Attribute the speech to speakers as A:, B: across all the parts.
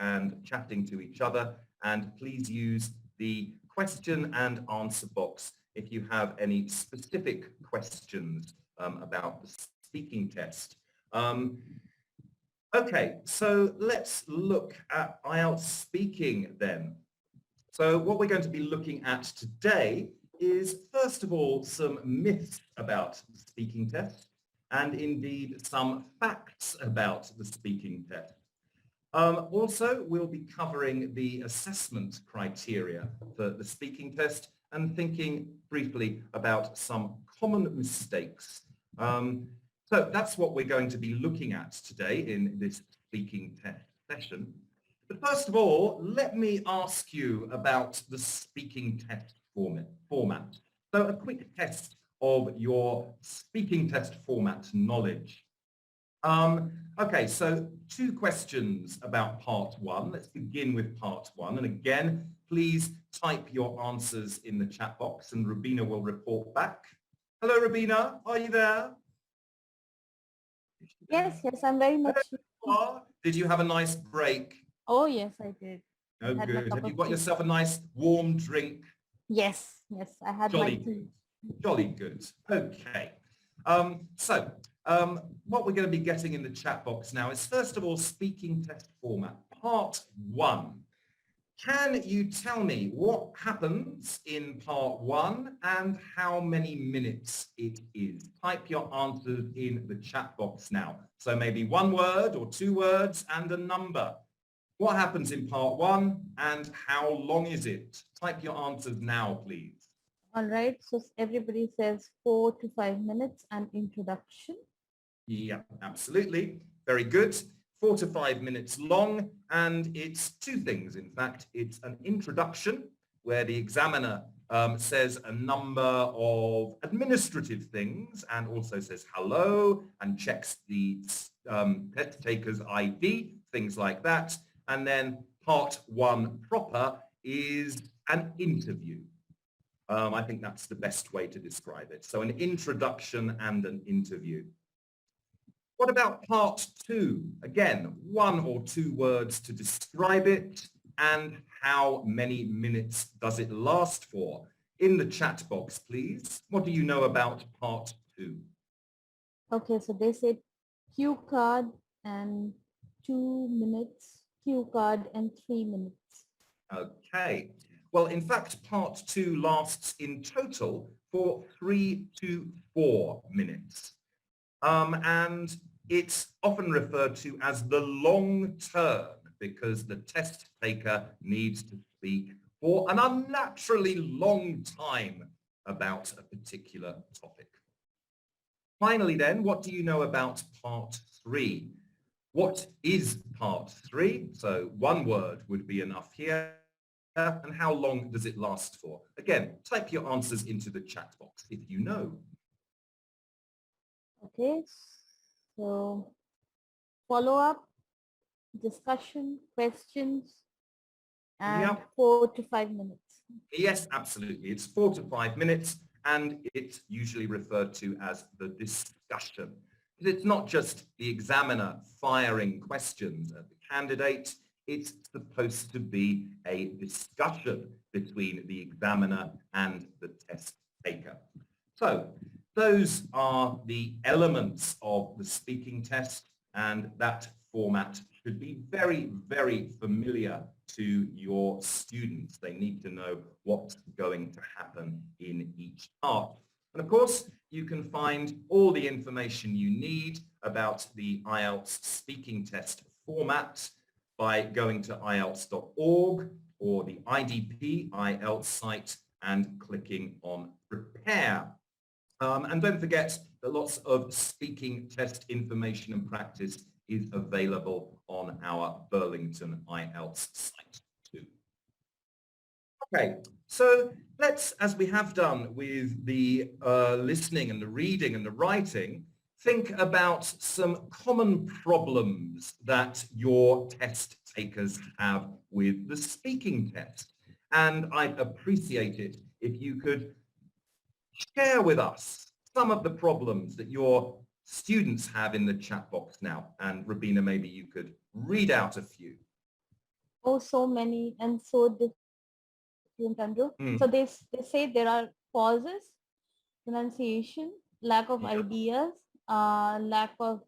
A: and chatting to each other, and please use the question and answer box if you have any specific questions about the speaking test. Okay, so let's look at IELTS speaking then. So what we're going to be looking at today is, first of all, some myths about the speaking test, and indeed some facts about the speaking test. Also, we'll be covering the assessment criteria for the speaking test and thinking briefly about some common mistakes. So that's what we're going to be looking at today in this speaking test session. But first of all, let me ask you about the speaking test format. So a quick test of your speaking test format knowledge. Okay, so 2 questions about part 1. Let's begin with part 1. And again, please type your answers in the chat box and Rubina will report back. Hello, Rubina, are you there?
B: Yes, I'm very much.
A: Did you have a nice break?
B: Oh, yes, I did.
A: Oh, good. Have you got yourself a nice warm drink?
B: Yes, I had my tea.
A: Jolly good. Okay. What we're going to be getting in the chat box now is, first of all, speaking test format, part 1. Can you tell me what happens in part 1 and how many minutes it is? Type your answers in the chat box now. So maybe 1 word or 2 words and a number. What happens in part 1 and how long is it? Type your answers now, please.
B: All right, so everybody says 4 to 5 minutes and introduction.
A: Yeah, absolutely. Very good. 4 to 5 minutes long, and it's 2 things, in fact. It's an introduction where the examiner says a number of administrative things and also says hello and checks the test taker's ID, things like that. And then part 1 proper is an interview. I think that's the best way to describe it. So an introduction and an interview. What about part 2? Again, 1 or 2 words to describe it, and how many minutes does it last for? In the chat box, please. What do you know about part 2?
B: Okay, so they said cue card and 2 minutes, cue card and 3 minutes.
A: Okay. Well, in fact, part 2 lasts in total for 3 to 4 minutes. And it's often referred to as the long turn because the test taker needs to speak for an unnaturally long time about a particular topic. Finally then, what do you know about part 3? What is part 3? So 1 word would be enough here. And how long does it last for? Again, type your answers into the chat box if you know.
B: Okay, so follow-up, discussion, questions, and 4 to 5 minutes.
A: Yes, absolutely. It's 4 to 5 minutes, and it's usually referred to as the discussion. It's not just the examiner firing questions at the candidate. It's supposed to be a discussion between the examiner and the test taker. So those are the elements of the speaking test, and that format should be very, very familiar to your students. They need to know what's going to happen in each part. And of course, you can find all the information you need about the IELTS speaking test format by going to IELTS.org or the IDP IELTS site and clicking on Prepare. And don't forget that lots of speaking test information and practice is available on our Burlington IELTS site too. Okay, so let's, as we have done with the listening and the reading and the writing, think about some common problems that your test takers have with the speaking test. And I'd appreciate it if you could share with us some of the problems that your students have in the chat box now. And Rubina, maybe you could read out a few.
B: Oh, so many and so different, Andrew. So
A: Mm,
B: they say there are pauses, pronunciation, lack of
A: yeah.
B: ideas, lack of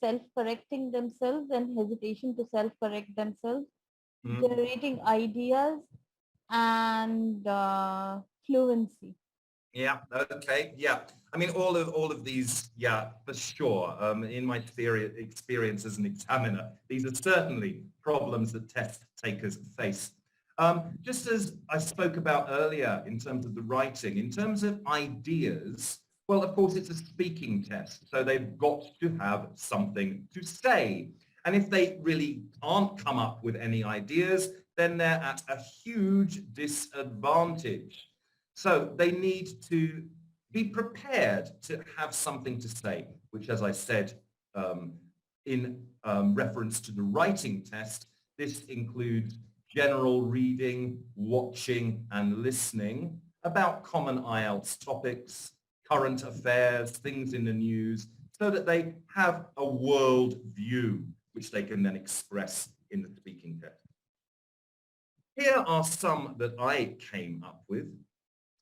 B: self-correcting themselves and hesitation to self-correct themselves,
A: Mm.
B: generating ideas, and fluency.
A: Yeah. Okay. Yeah. I mean, all of these. Yeah, for sure. In my experience as an examiner, these are certainly problems that test takers face. Just as I spoke about earlier in terms of the writing, in terms of ideas, well, of course, it's a speaking test, so they've got to have something to say. And if they really can't come up with any ideas, then they're at a huge disadvantage. So they need to be prepared to have something to say, which, as I said, um, in reference to the writing test, this includes general reading, watching, and listening about common IELTS topics, current affairs, things in the news, so that they have a world view, which they can then express in the speaking test. Here are some that I came up with.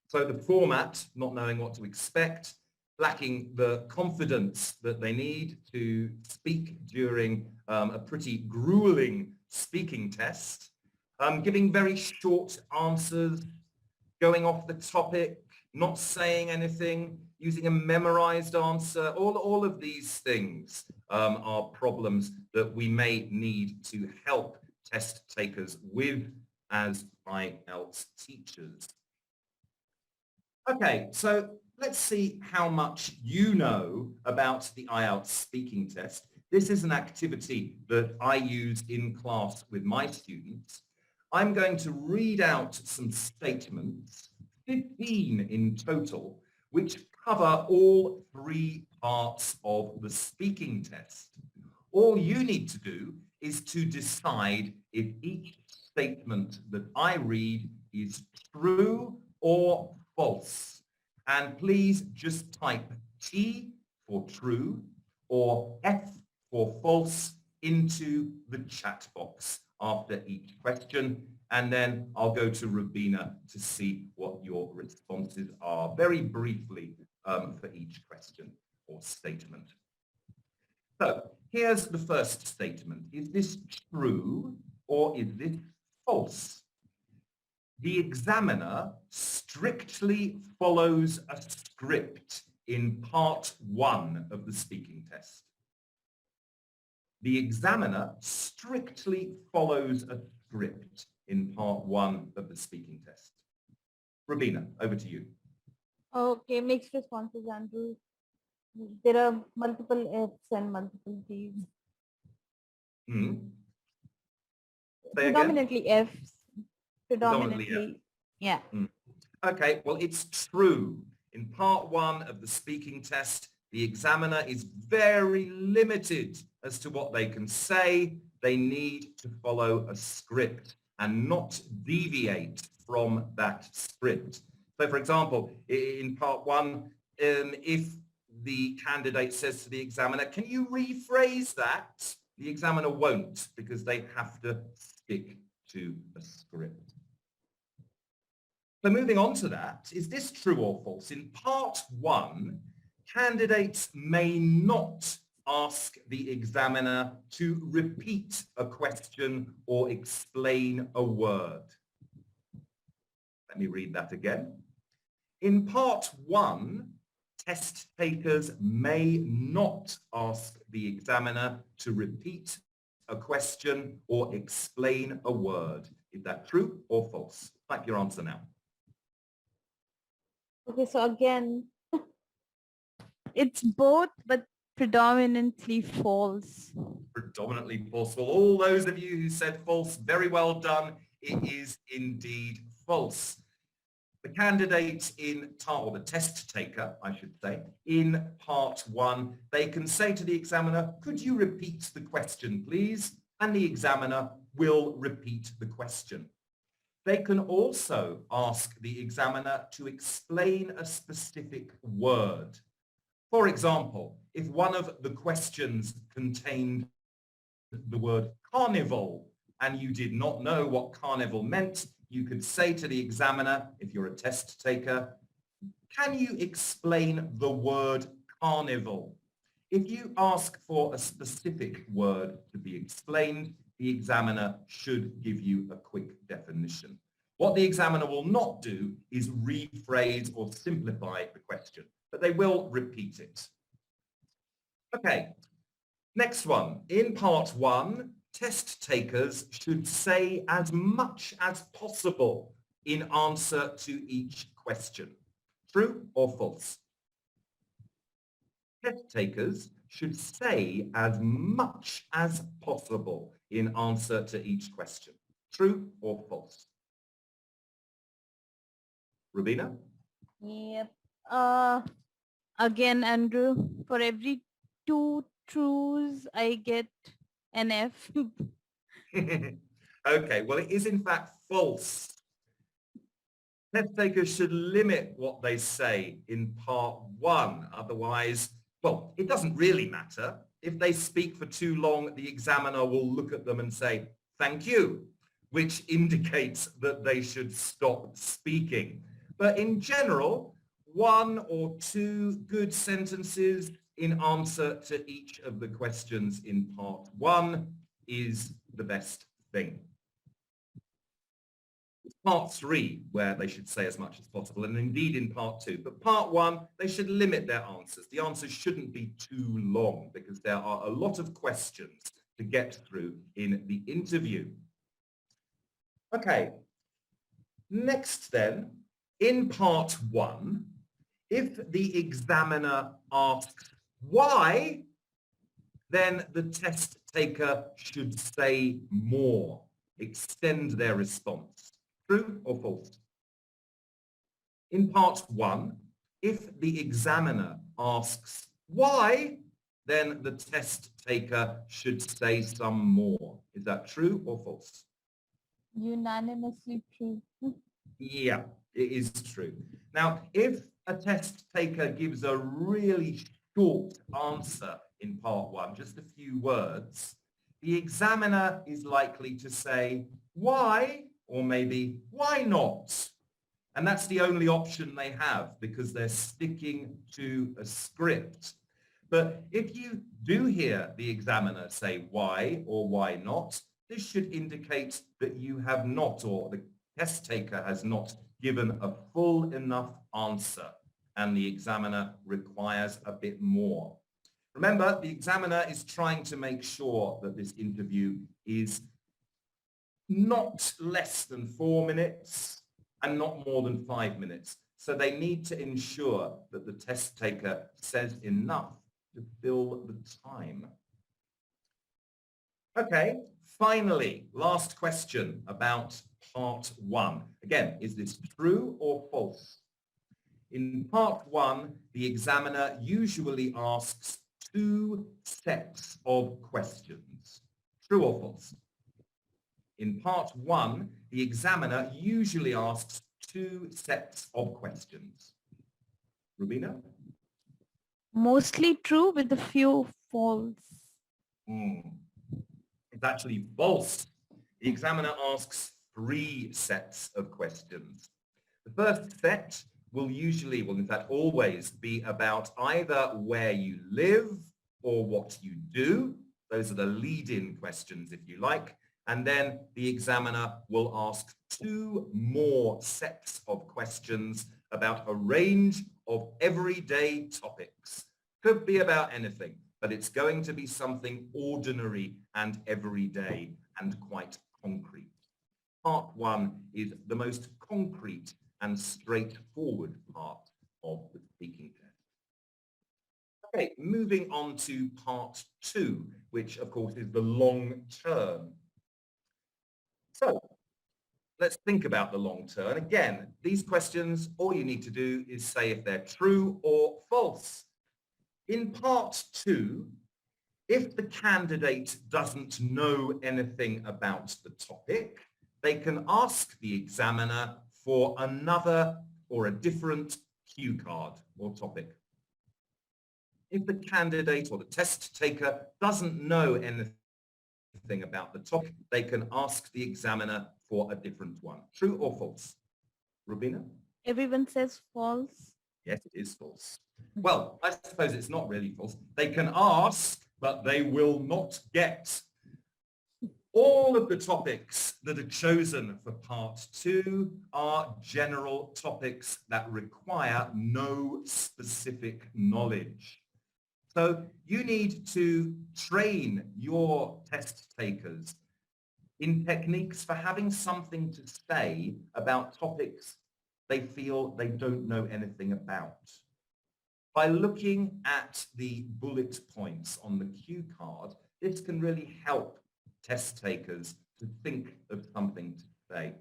A: So the format, not knowing what to expect, lacking the confidence that they need to speak during a pretty grueling speaking test, giving very short answers, going off the topic, not saying anything, using a memorized answer, all of these things are problems that we may need to help test takers with as IELTS teachers. Okay, so let's see how much you know about the IELTS speaking test. This is an activity that I use in class with my students. I'm going to read out some statements, 15 in total, which cover all three parts of the speaking test. All you need to do is to decide if each statement that I read is true or false. And please just type T for true or F for false into the chat box after each question. And then I'll go to Rabina to see what your responses are very briefly for each question or statement. So here's the first statement. Is this true or is this false? The examiner strictly follows a script in part one of the speaking test. The examiner strictly follows a script in part one of the speaking test. Rabina, over to you.
B: Okay, mixed responses, Andrew. There are multiple F's and multiple T's.
A: Hmm. Say again.
B: Predominantly F's.
A: Predominantly F.
B: Predominantly, yeah.
A: Okay, well, it's true. In part one of the speaking test, the examiner is very limited as to what they can say. They need to follow a script and not deviate from that script. So, for example, in part one, if the candidate says to the examiner, can you rephrase that? The examiner won't, because they have to stick to a script. So moving on to that, is this true or false? In part one, candidates may not ask the examiner to repeat a question or explain a word. Let me read that again. In part one, test takers may not ask the examiner to repeat a question or explain a word. Is that true or false? Type your answer now.
B: Okay, so again, it's both, but predominantly false.
A: Predominantly false. Well, all those of you who said false, very well done. It is indeed false. The candidate or the test taker, I should say, in part one, they can say to the examiner, could you repeat the question, please? And the examiner will repeat the question. They can also ask the examiner to explain a specific word. For example, if one of the questions contained the word carnival, and you did not know what carnival meant, you could say to the examiner, if you're a test taker, can you explain the word carnival? If you ask for a specific word to be explained, the examiner should give you a quick definition. What the examiner will not do is rephrase or simplify the question, but they will repeat it. Okay, next one. In part one, test takers should say as much as possible in answer to each question. True or false? Test takers should say as much as possible in answer to each question. True or false? Rubina?
B: Yep. Again, Andrew, for every 2 trues, I get an F.
A: Okay, well, it is in fact false. Test takers should limit what they say in part one. Otherwise, well, it doesn't really matter. If they speak for too long, the examiner will look at them and say, thank you, which indicates that they should stop speaking. But in general, 1 or 2 good sentences in answer to each of the questions in part one is the best thing. It's part 3 where they should say as much as possible, and indeed in part 2. But part 1, they should limit their answers. The answers shouldn't be too long because there are a lot of questions to get through in the interview. Okay, next then, in part 1, if the examiner asks why, then the test taker should say more, extend their response. True or false? In part 1, if the examiner asks why, then the test taker should say some more. Is that true or false?
B: Unanimously true.
A: Yeah, it is true. Now, if a test taker gives a really short answer in part 1, just a few words, the examiner is likely to say, why? Or maybe, why not? And that's the only option they have because they're sticking to a script. But if you do hear the examiner say why or why not, this should indicate that you have not, or the test taker has not given a full enough answer and the examiner requires a bit more. Remember, the examiner is trying to make sure that this interview is not less than 4 minutes and not more than 5 minutes. So they need to ensure that the test taker says enough to fill the time. Okay, finally, last question about part 1. Again, is this true or false? In part 1, the examiner usually asks 2 sets of questions. True or false? In part 1, the examiner usually asks 2 sets of questions. Rubina?
B: Mostly true with a few false.
A: It's actually false. The examiner asks 3 sets of questions. The first set will usually, well, in fact, always be about either where you live or what you do. Those are the lead-in questions, if you like. And then the examiner will ask 2 more sets of questions about a range of everyday topics. Could be about anything, but it's going to be something ordinary and everyday and quite concrete. Part 1 is the most concrete and straightforward part of the speaking test. Okay, moving on to part 2, which of course is the long term. So let's think about the long term. Again, these questions, all you need to do is say if they're true or false. In part 2, if the candidate doesn't know anything about the topic, they can ask the examiner for another or a different cue card or topic. If the candidate or the test taker doesn't know anything thing about the topic, they can ask the examiner for a different one. True or false? Rubina?
B: Everyone says false.
A: Yes, it is false. Well, I suppose it's not really false. They can ask, but they will not get. All of the topics that are chosen for part 2 are general topics that require no specific knowledge. So you need to train your test takers in techniques for having something to say about topics they feel they don't know anything about. By looking at the bullet points on the cue card, this can really help test takers to think of something to say.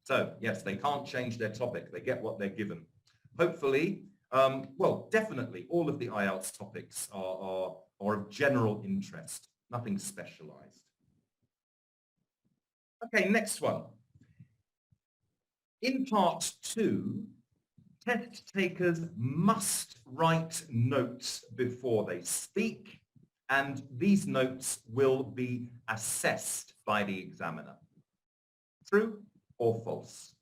A: So yes, they can't change their topic. They get what they're given. Hopefully, well, definitely all of the IELTS topics are of general interest, nothing specialized. Okay, next one. In part 2, test takers must write notes before they speak, and these notes will be assessed by the examiner. True or false?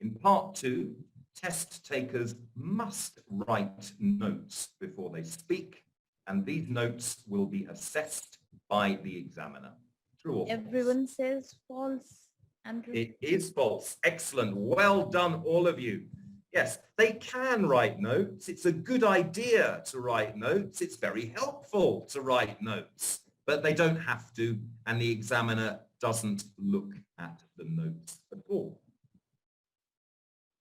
A: In part 2, test takers must write notes before they speak, and these notes will be assessed by the examiner. True or false?
B: Everyone says false. Andrew?
A: It is false. Excellent. Well done, all of you. Yes, they can write notes. It's a good idea to write notes. It's very helpful to write notes, but they don't have to, and the examiner doesn't look at the notes at all.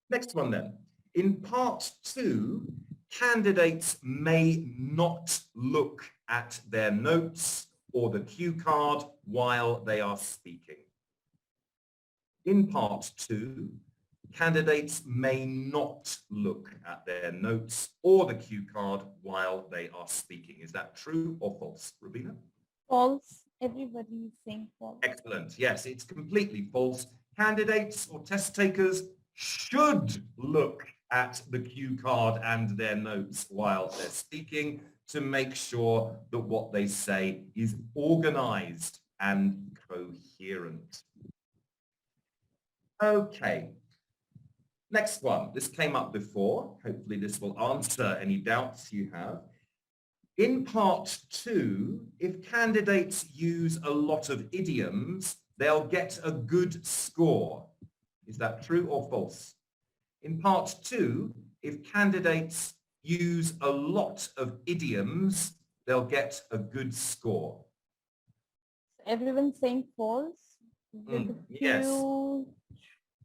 A: Next one then. In part 2, candidates may not look at their notes or the cue card while they are speaking. In part 2, candidates may not look at their notes or the cue card while they are speaking. Is that true or false, Rubina?
B: False. Everybody is saying false.
A: Excellent. Yes, it's completely false. Candidates or test takers should look at the cue card and their notes while they're speaking to make sure that what they say is organized and coherent. Okay. Next one. This came up before. Hopefully this will answer any doubts you have. In part 2, if candidates use a lot of idioms, they'll get a good score. Is that true or false? In part 2, if candidates use a lot of idioms, they'll get a good score.
B: Everyone's saying false. With
A: yes.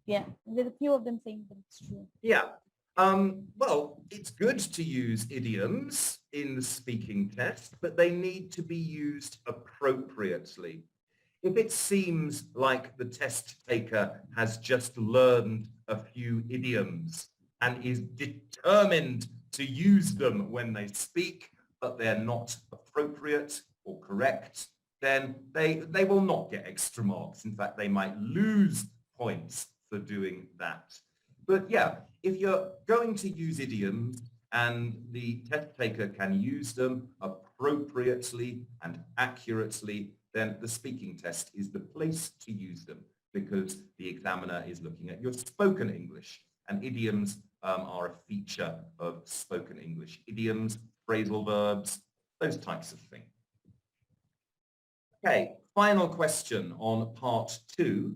B: Yeah, with a few of them saying that it's true.
A: Yeah. Well, it's good to use idioms in the speaking test, but they need to be used appropriately. If it seems like the test taker has just learned a few idioms and is determined to use them when they speak, but they're not appropriate or correct, then they will not get extra marks. In fact, they might lose points for doing that. But yeah, if you're going to use idioms and the test taker can use them appropriately and accurately, then the speaking test is the place to use them because the examiner is looking at your spoken English, and idioms are a feature of spoken English. Idioms, phrasal verbs, those types of things. Okay, final question on part 2.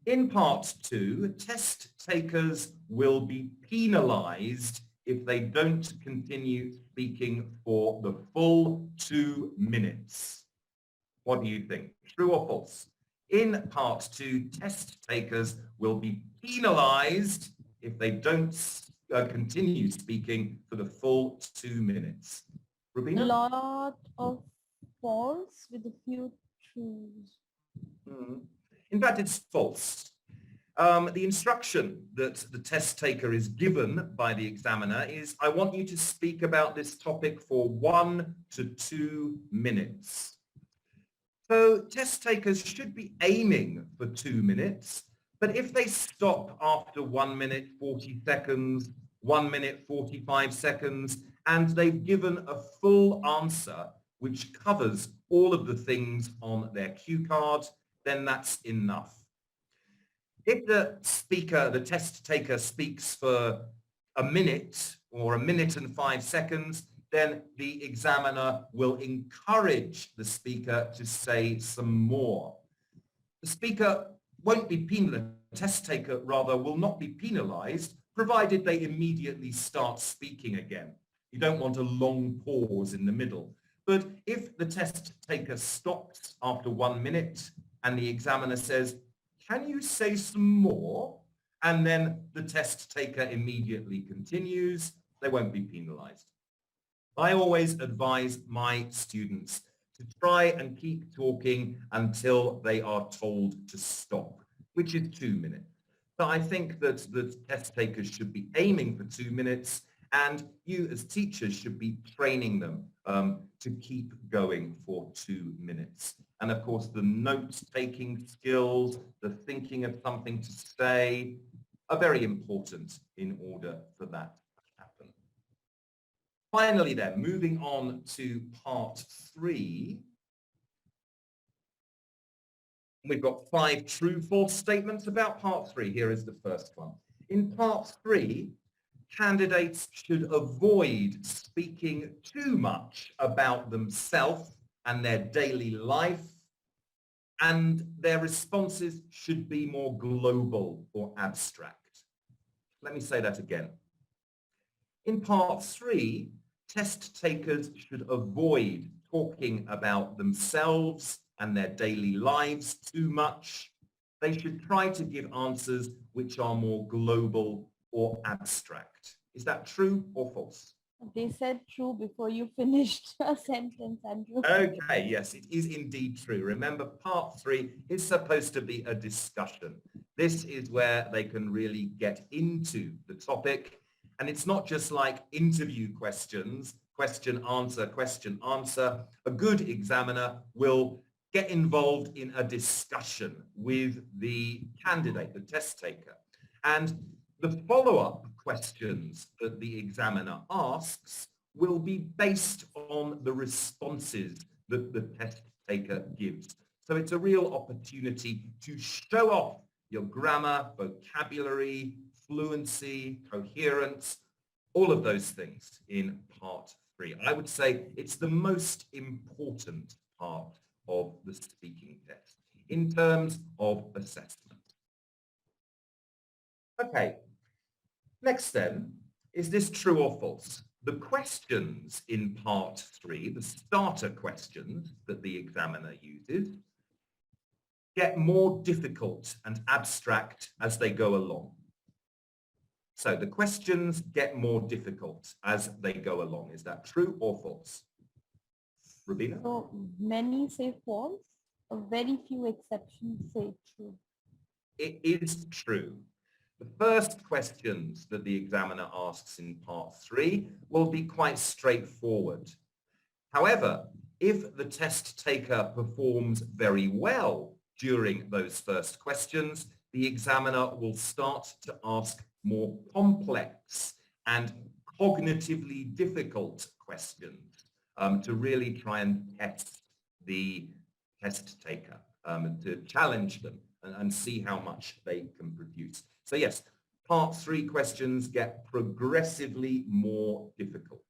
A: In part 2, test takers will be penalized if they don't continue speaking for the full 2 minutes. What do you think? True or false? In part 2, test takers will be penalized if they don't continue speaking for the full 2 minutes. Rubina?
B: A lot of false with a few trues.
A: In fact, it's false. The instruction that the test taker is given by the examiner is, I want you to speak about this topic for 1 to 2 minutes. So test takers should be aiming for 2 minutes, but if they stop after 1 minute 40 seconds, 1 minute 45 seconds, and they've given a full answer which covers all of the things on their cue card, then that's enough. If the speaker, the test taker, speaks for a minute or a minute and 5 seconds, then the examiner will encourage the speaker to say some more. The speaker won't be penalized, the test taker rather will not be penalized, provided they immediately start speaking again. You don't want a long pause in the middle. But if the test taker stops after 1 minute and the examiner says, "Can you say some more?" and then the test taker immediately continues, they won't be penalized. I always advise my students to try and keep talking until they are told to stop, which is 2 minutes. So I think that the test takers should be aiming for 2 minutes, and you as teachers should be training them to keep going for 2 minutes. And of course, the note-taking skills, the thinking of something to say, are very important in order for that to happen. Finally then, moving on to part 3. We've got 5 true-false statements about part 3. Here is the first one. In part 3, candidates should avoid speaking too much about themselves and their daily life, and their responses should be more global or abstract. Let me say that again. In part 3, test takers should avoid talking about themselves and their daily lives too much. They should try to give answers which are more global or abstract. Is that true or false?
B: They said true before you finished a sentence, Andrew.
A: Okay, yes, it is indeed true. Remember, part 3 is supposed to be a discussion. This is where they can really get into the topic. And it's not just like interview questions, question, answer. A good examiner will get involved in a discussion with the candidate, the test taker. And the follow-up questions that the examiner asks will be based on the responses that the test taker gives. So it's a real opportunity to show off your grammar, vocabulary, fluency, coherence, all of those things in part 3. I would say it's the most important part of the speaking test in terms of assessment. Okay, next then, is this true or false? The questions in part 3, the starter questions that the examiner uses, get more difficult and abstract as they go along. So the questions get more difficult as they go along. Is that true or false? Rubina?
B: So many say false, a very few exceptions say true.
A: It is true. The first questions that the examiner asks in part 3 will be quite straightforward. However, if the test taker performs very well during those first questions, the examiner will start to ask more complex and cognitively difficult questions to really try and test the test taker, to challenge them and see how much they can produce. So yes, part 3 questions get progressively more difficult.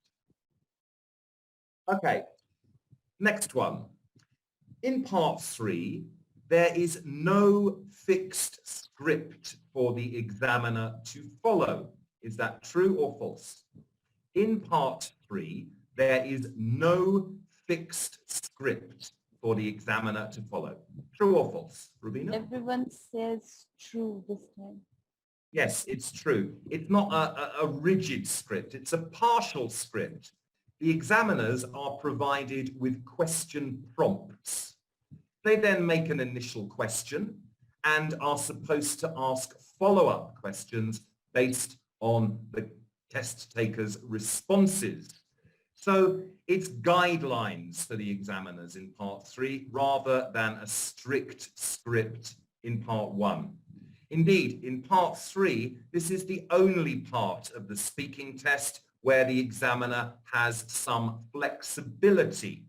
A: Okay, next one. In part 3, there is no fixed script for the examiner to follow. Is that true or false? In part 3, there is no fixed script for the examiner to follow. True or false? Rubina?
B: Everyone says true this time.
A: Yes, it's true. It's not a rigid script. It's a partial script. The examiners are provided with question prompts. They then make an initial question and are supposed to ask follow-up questions based on the test taker's responses. So it's guidelines for the examiners in part 3 rather than a strict script in part 1. Indeed, in part 3, this is the only part of the speaking test where the examiner has some flexibility.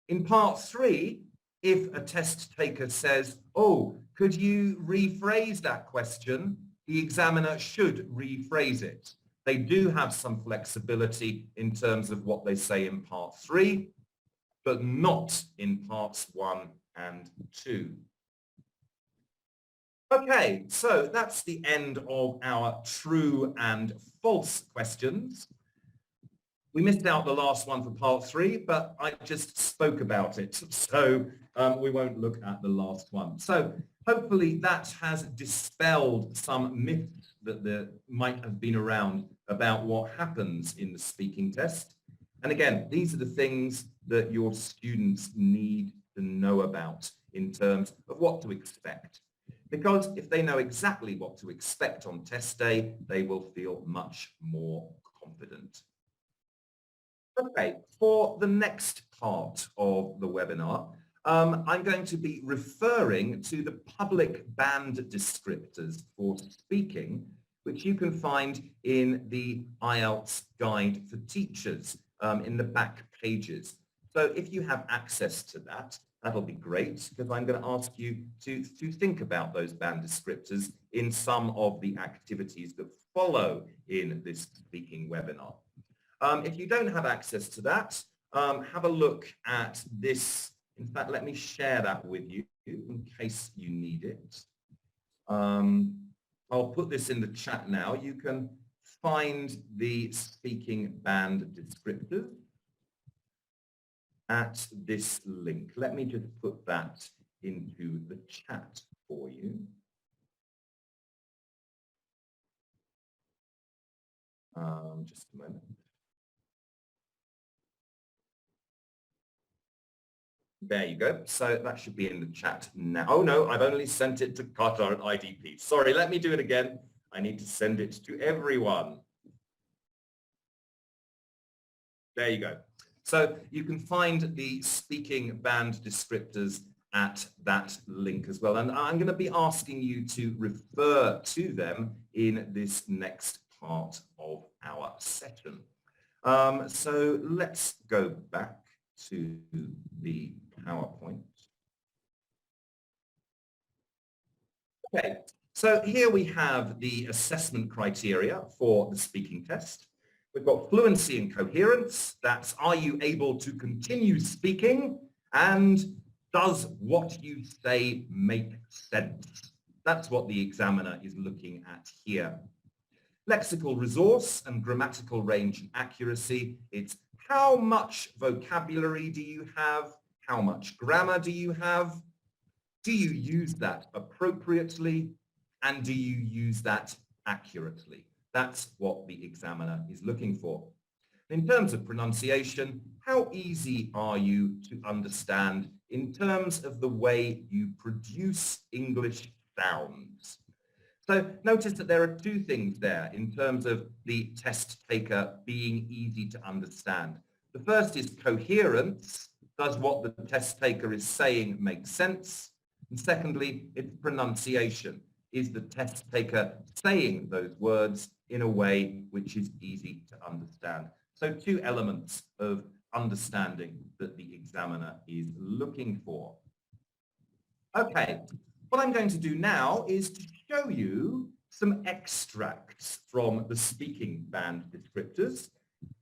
A: In part 3, if a test taker says, oh, could you rephrase that question, the examiner should rephrase it. They do have some flexibility in terms of what they say in part 3, but not in parts 1 and 2. Okay, so that's the end of our true and false questions. We missed out the last one for part 3, but I just spoke about it, so we won't look at the last one. So hopefully that has dispelled some myths that there might have been around about what happens in the speaking test. And again, these are the things that your students need to know about in terms of what to expect. Because if they know exactly what to expect on test day, they will feel much more confident. Okay, for the next part of the webinar, I'm going to be referring to the public band descriptors for speaking, which you can find in the IELTS guide for teachers in the back pages. So if you have access to that, that'll be great, because I'm going to ask you to think about those band descriptors in some of the activities that follow in this speaking webinar. If you don't have access to that, have a look at this. In fact, let me share that with you in case you need it. I'll put this in the chat now. You can find the speaking band descriptors at this link. Let me just put that into the chat for you. Just a moment. There you go. So that should be in the chat now. Oh no, I've only sent it to Qatar and IDP. Sorry, let me do it again. I need to send it to everyone. There you go. So you can find the speaking band descriptors at that link as well. And I'm going to be asking you to refer to them in this next part of our session. So let's go back to the PowerPoint. Okay, so here we have the assessment criteria for the speaking test. We've got fluency and coherence. That's, are you able to continue speaking? And does what you say make sense? That's what the examiner is looking at here. Lexical resource and grammatical range and accuracy. It's how much vocabulary do you have? How much grammar do you have? Do you use that appropriately? And do you use that accurately? That's what the examiner is looking for. In terms of pronunciation, how easy are you to understand in terms of the way you produce English sounds? So notice that there are two things there in terms of the test taker being easy to understand. The first is coherence. Does what the test taker is saying make sense? And secondly, it's pronunciation. Is the test taker saying those words in a way which is easy to understand? So two elements of understanding that the examiner is looking for. Okay, what I'm going to do now is to show you some extracts from the speaking band descriptors.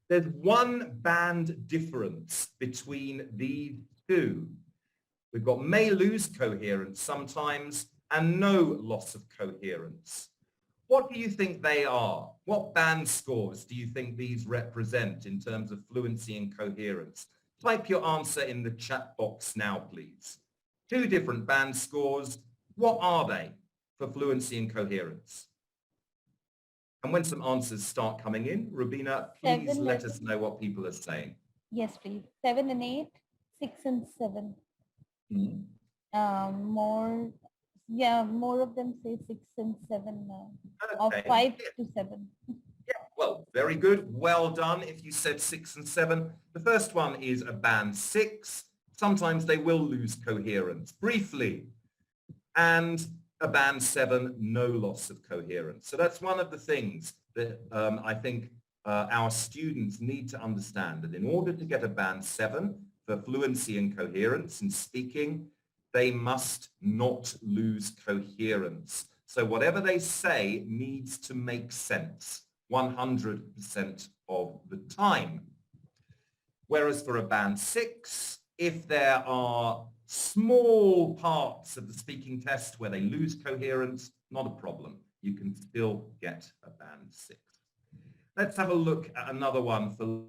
A: There's one band difference between these two. We've got may lose coherence sometimes and no loss of coherence. What do you think they are? What band scores do you think these represent in terms of fluency and coherence? Type your answer in the chat box now, please. Two different band scores. What are they for fluency and coherence? And when some answers start coming in, Rubina, please let us know what people are saying.
B: Yes, please. 7 and 8, 6 and 7. More of them say 6 and 7 now. Okay. Or 5 to 7.
A: Yeah, well, very good. Well done if you said 6 and 7. The first one is a band 6. Sometimes they will lose coherence briefly. And a band 7, no loss of coherence. So that's one of the things that I think our students need to understand, that in order to get a band 7, for fluency and coherence in speaking, they must not lose coherence. So whatever they say needs to make sense 100% of the time. Whereas for a band 6, if there are small parts of the speaking test where they lose coherence, not a problem. You can still get a band 6. Let's have a look at another one for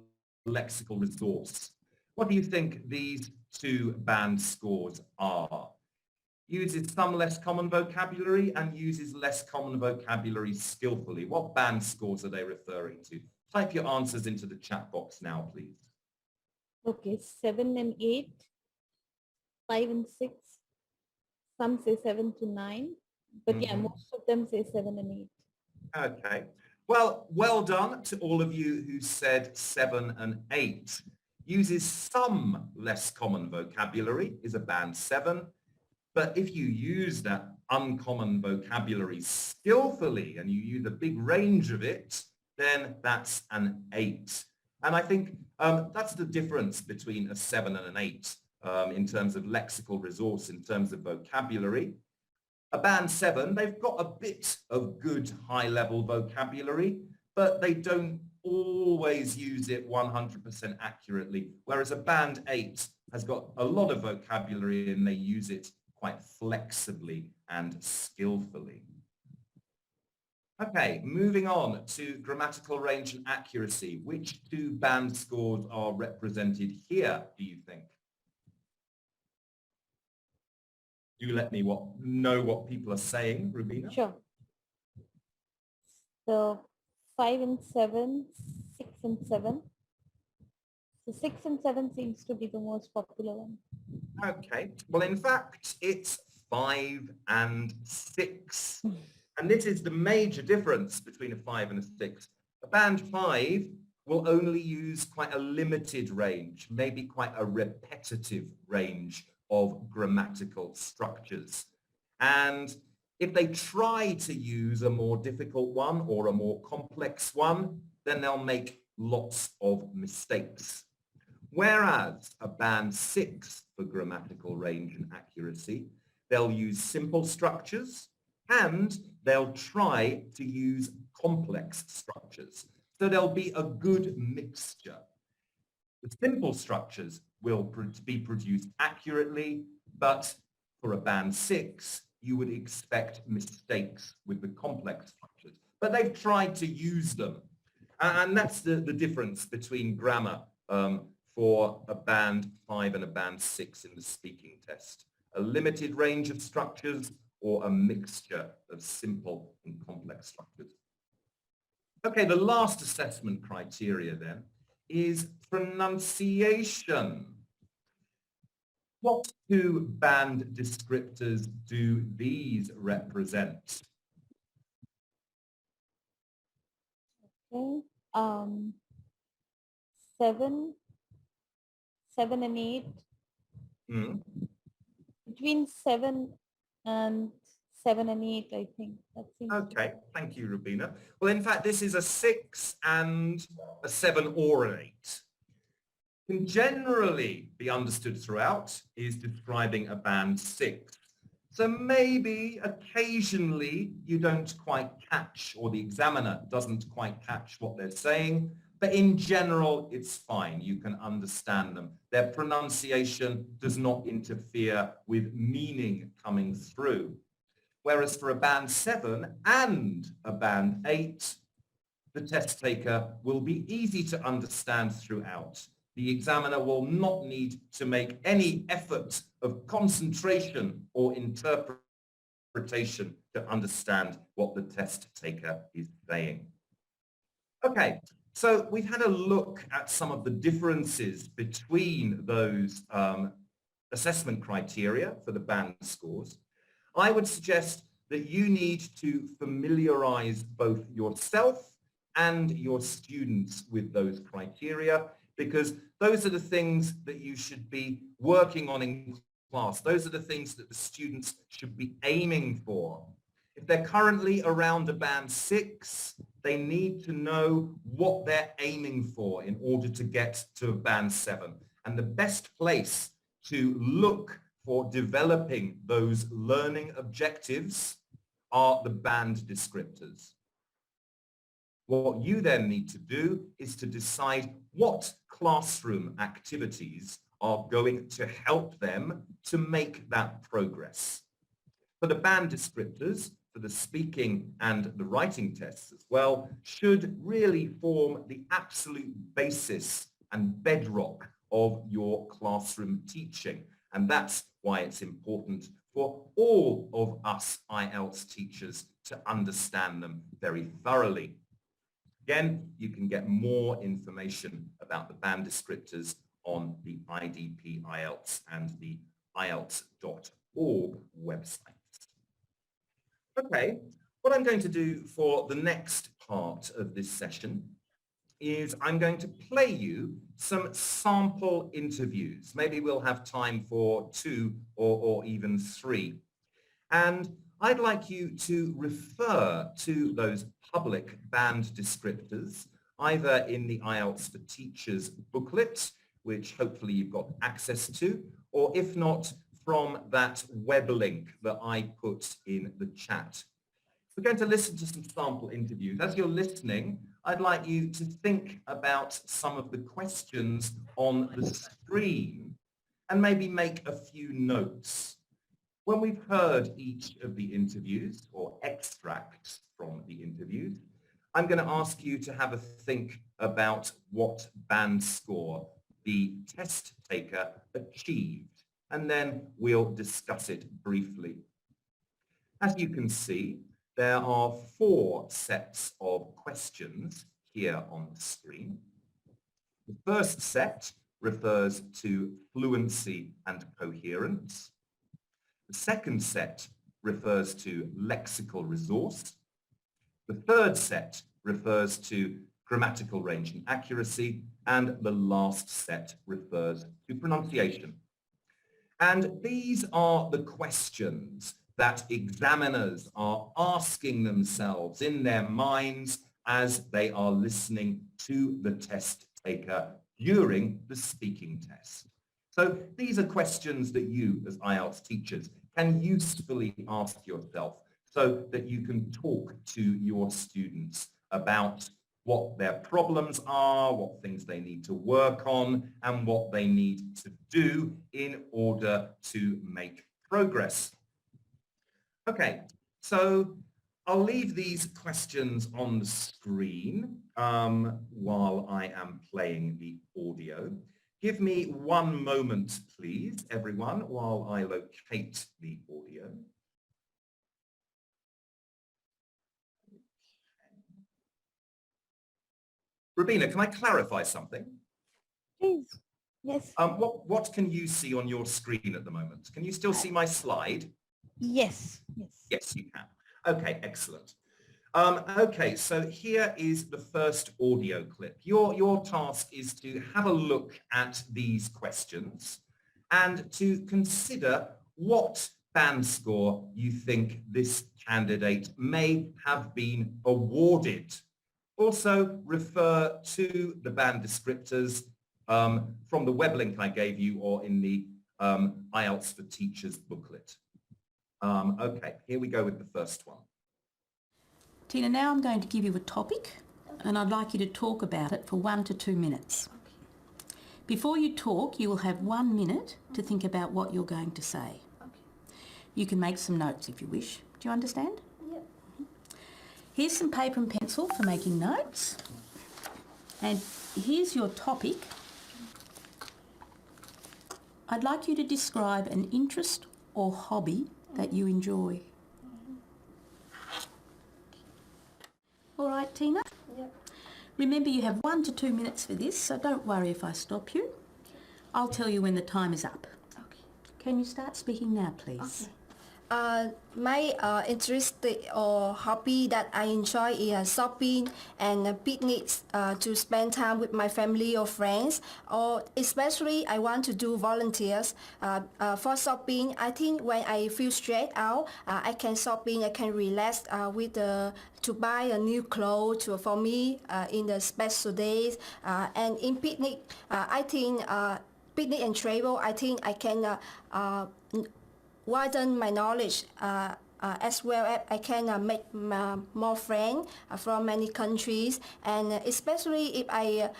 A: lexical resource. What do you think these two band scores are? Uses some less common vocabulary and uses less common vocabulary skillfully. What band scores are they referring to? Type your answers into the chat box now, please.
B: Okay, 7 and 8, 5 and 6. Some say 7 to 9, but yeah, most of them say 7 and 8.
A: Okay. Well done to all of you who said 7 and 8. Uses some less common vocabulary is a band 7. But if you use that uncommon vocabulary skillfully and you use a big range of it, then that's an 8. And I think that's the difference between a 7 and an 8 in terms of lexical resource, in terms of vocabulary. A band 7, they've got a bit of good high-level vocabulary, but they don't always use it 100% accurately, whereas a band 8 has got a lot of vocabulary and they use it quite flexibly and skillfully. Okay, moving on to grammatical range and accuracy. Which two band scores are represented here, do you think? Do let me know what people are saying, Rubina.
B: Sure. So 5 and 7, 6 and 7. So 6 and 7 seems to be the most popular one.
A: Okay. Well, in fact, it's 5 and 6. And this is the major difference between a 5 and a 6. A band 5 will only use quite a limited range, maybe quite a repetitive range of grammatical structures. And if they try to use a more difficult one or a more complex one, then they'll make lots of mistakes. Whereas a band 6 for grammatical range and accuracy, they'll use simple structures and they'll try to use complex structures. So there'll be a good mixture. The simple structures will be produced accurately, but for a band 6, you would expect mistakes with the complex structures. But they've tried to use them. And that's the difference between grammar for a band 5 and a band 6 in the speaking test. A limited range of structures or a mixture of simple and complex structures. Okay, the last assessment criteria then is pronunciation. What two band descriptors do these represent?
B: Okay. 7 and 8. Between 7 and 8, I think. That seems
A: okay, thank you, Rubina. Well, in fact, this is a 6 and a 7 or an 8. Can generally be understood throughout is describing a band 6. So maybe occasionally you don't quite catch, or the examiner doesn't quite catch what they're saying, but in general, it's fine. You can understand them. Their pronunciation does not interfere with meaning coming through. Whereas for a band 7 and a band 8, the test taker will be easy to understand throughout. The examiner will not need to make any effort of concentration or interpretation to understand what the test taker is saying. Okay, so we've had a look at some of the differences between those assessment criteria for the band scores. I would suggest that you need to familiarize both yourself and your students with those criteria, because those are the things that you should be working on in class. Those are the things that the students should be aiming for. If they're currently around a band 6, they need to know what they're aiming for in order to get to a band 7. And the best place to look for developing those learning objectives are the band descriptors. What you then need to do is to decide what classroom activities are going to help them to make that progress. For the band descriptors, for the speaking and the writing tests as well, should really form the absolute basis and bedrock of your classroom teaching. And that's why it's important for all of us IELTS teachers to understand them very thoroughly. Again, you can get more information about the band descriptors on the IDP IELTS and the IELTS.org websites. Okay, what I'm going to do for the next part of this session is I'm going to play you some sample interviews. Maybe we'll have time for 2 or even 3. And I'd like you to refer to those public band descriptors, either in the IELTS for Teachers booklet, which hopefully you've got access to, or if not, from that web link that I put in the chat. We're going to listen to some sample interviews. As you're listening, I'd like you to think about some of the questions on the screen and maybe make a few notes. When we've heard each of the interviews or extracts from the interviews, I'm going to ask you to have a think about what band score the test taker achieved, and then we'll discuss it briefly. As you can see, there are 4 sets of questions here on the screen. The first set refers to fluency and coherence. The second set refers to lexical resource. The third set refers to grammatical range and accuracy. And the last set refers to pronunciation. And these are the questions that examiners are asking themselves in their minds as they are listening to the test taker during the speaking test. So these are questions that you as IELTS teachers can usefully ask yourself so that you can talk to your students about what their problems are, what things they need to work on, and what they need to do in order to make progress. Okay, so I'll leave these questions on the screen while I am playing the audio. Give me one moment, please, everyone, while I locate the audio. Rabina, can I clarify something?
B: Please. Yes.
A: What can you see on your screen at the moment? Can you still see my slide?
B: Yes. Yes.
A: Yes, you can. Okay, excellent. Okay, so here is the first audio clip. Your task is to have a look at these questions and to consider what band score you think this candidate may have been awarded. Also refer to the band descriptors from the web link I gave you or in the IELTS for Teachers booklet. Okay, here we go with the first one.
C: Tina, now I'm going to give you a topic and I'd like you to talk about it for 1 to 2 minutes. Okay. Before you talk, you will have 1 minute to think about what you're going to say. Okay. You can make some notes if you wish. Do you understand?
D: Yep.
C: Here's some paper and pencil for making notes. And here's your topic. I'd like you to describe an interest or hobby that you enjoy. All right, Tina?
D: Yep.
C: Remember, you have 1 to 2 minutes for this, so don't worry if I stop you. I'll tell you when the time is up.
D: Okay.
C: Can you start speaking now, please?
D: Okay. My interest or hobby that I enjoy is shopping and picnics to spend time with my family or friends, or especially I want to do volunteers for shopping. I think when I feel stressed out, I can shopping, I can relax with to buy a new clothes for me in the special days, and in picnic I think picnic and travel, I think I can widen my knowledge as well as I can make more friends from many countries, and especially if I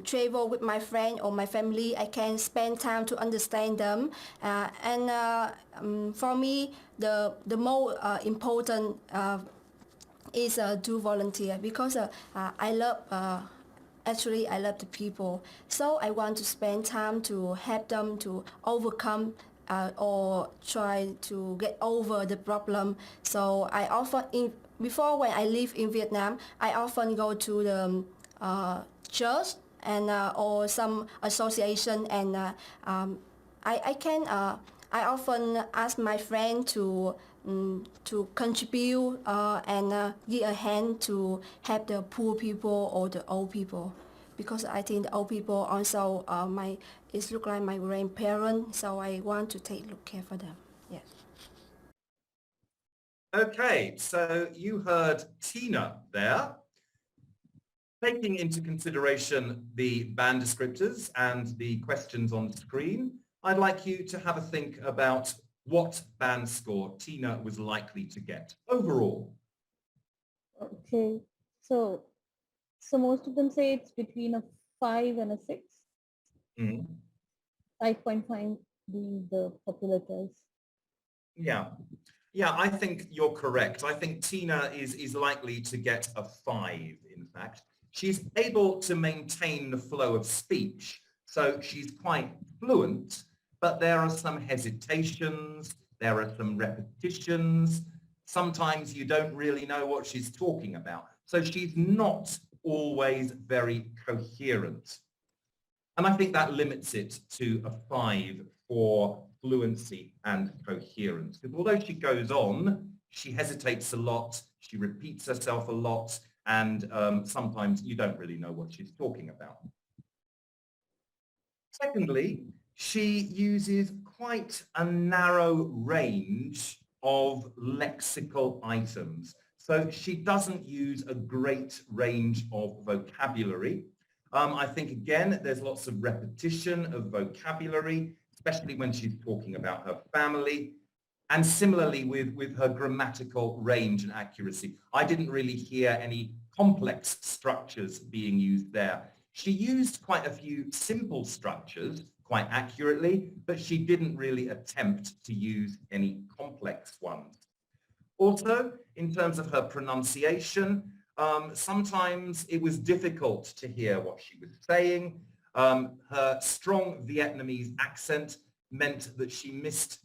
D: travel with my friend or my family, I can spend time to understand them, and for me the more important is do volunteer, because I love actually I love the people, so I want to spend time to help them to overcome or try to get over the problem. So I often, before when I live in Vietnam, I often go to the church and or some association, and I often ask my friend to contribute and give a hand to help the poor people or the old people, because I think the old people also it look like my grandparents, so I want to look care for them. Yes.
A: Okay, so you heard Tina there. Taking into consideration the band descriptors and the questions on screen, I'd like you to have a think about what band score Tina was likely to get overall.
B: Okay, so most of them say it's between a 5 and a 6. 5.5 being the popular choice.
A: Yeah, I think you're correct. I think Tina is likely to get a 5, in fact. She's able to maintain the flow of speech, so she's quite fluent, but there are some hesitations, there are some repetitions. Sometimes you don't really know what she's talking about. So she's not always very coherent. And I think that limits it to a 5 for fluency and coherence. Because although she goes on, she hesitates a lot, she repeats herself a lot, and sometimes you don't really know what she's talking about. Secondly, she uses quite a narrow range of lexical items. So she doesn't use a great range of vocabulary. I think, again, there's lots of repetition of vocabulary, especially when she's talking about her family. And similarly with her grammatical range and accuracy. I didn't really hear any complex structures being used there. She used quite a few simple structures quite accurately, but she didn't really attempt to use any complex ones. Also, in terms of her pronunciation, sometimes it was difficult to hear what she was saying. Her strong Vietnamese accent meant that she missed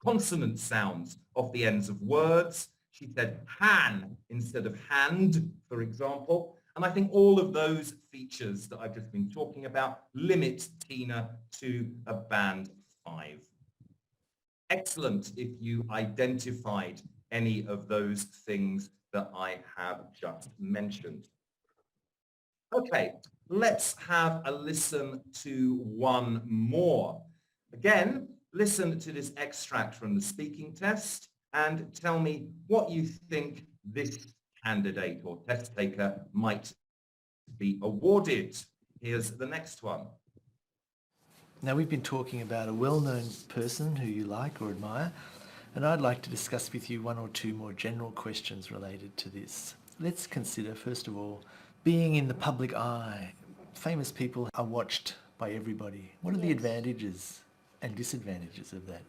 A: consonant sounds off the ends of words. She said han instead of hand, for example. And I think all of those features that I've just been talking about limit Tina to a band 5. Excellent if you identified any of those things that I have just mentioned. Okay, let's have a listen to one more. Again, listen to this extract from the speaking test and tell me what you think this candidate or test taker might be awarded. Here's the next one.
E: Now, we've been talking about a well-known person who you like or admire, and I'd like to discuss with you one or two more general questions related to this. Let's consider, first of all, being in the public eye. Famous people are watched by everybody. What are the advantages and disadvantages of that?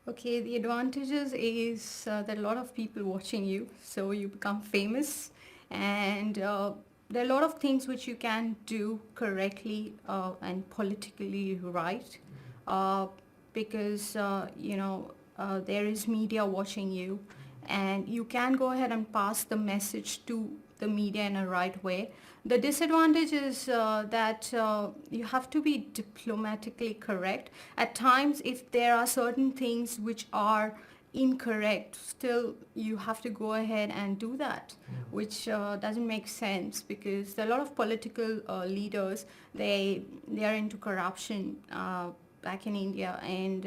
F: Okay, the advantages is that a lot of people watching you, so you become famous, and there are a lot of things which you can do correctly and politically right, because there is media watching you, and you can go ahead and pass the message to the media in a right way. The disadvantage is that you have to be diplomatically correct. At times, if there are certain things which are incorrect, still you have to go ahead and do that, which doesn't make sense, because there are a lot of political leaders, they are into corruption back in India, and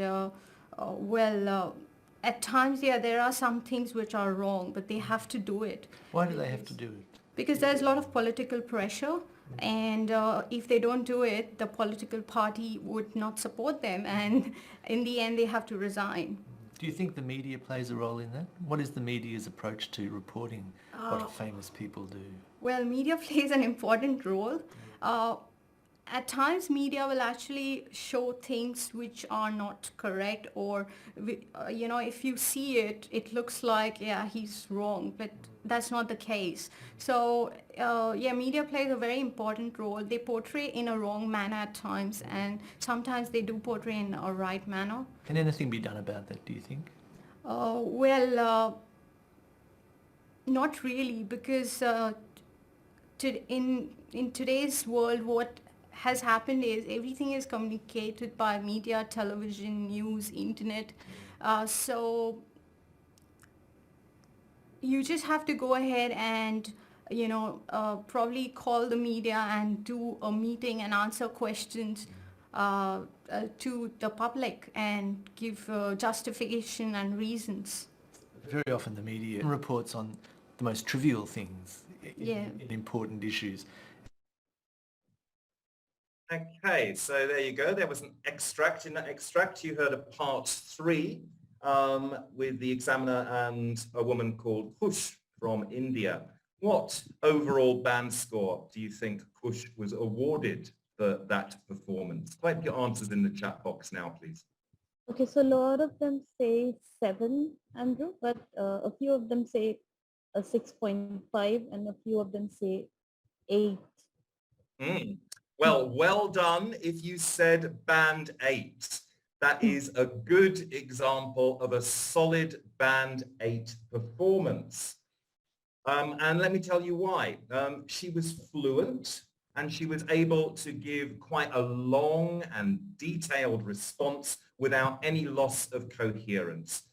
F: at times, there are some things which are wrong, but they have to do it.
E: Why do they have to do it?
F: Because there's a lot of political pressure, And if they don't do it, the political party would not support them, and in the end they have to resign.
E: Do you think the media plays a role in that? What is the media's approach to reporting what famous people do?
F: Well, media plays an important role. At times, media will actually show things which are not correct, or if you see it, it looks like, yeah, he's wrong, but that's not the case. So yeah, media plays a very important role. They portray in a wrong manner at times, and sometimes they do portray in a right manner.
E: Can anything be done about that, do you think?
F: Not really, because in today's world, what has happened is everything is communicated by media, television, news, internet. So you just have to go ahead and probably call the media and do a meeting and answer questions to the public and give justification and reasons.
E: Very often the media reports on the most trivial things in important issues.
A: Okay, so there you go. There was an extract. In that extract, you heard a part 3 with the examiner and a woman called Kush from India. What overall band score do you think Kush was awarded for that performance? Type your answers in the chat box now, please.
B: Okay, so a lot of them say 7, Andrew, but a few of them say a 6.5 and a few of them say 8.
A: Well done if you said band 8. That is a good example of a solid band 8 performance. And let me tell you why. She was fluent and she was able to give quite a long and detailed response without any loss of coherence.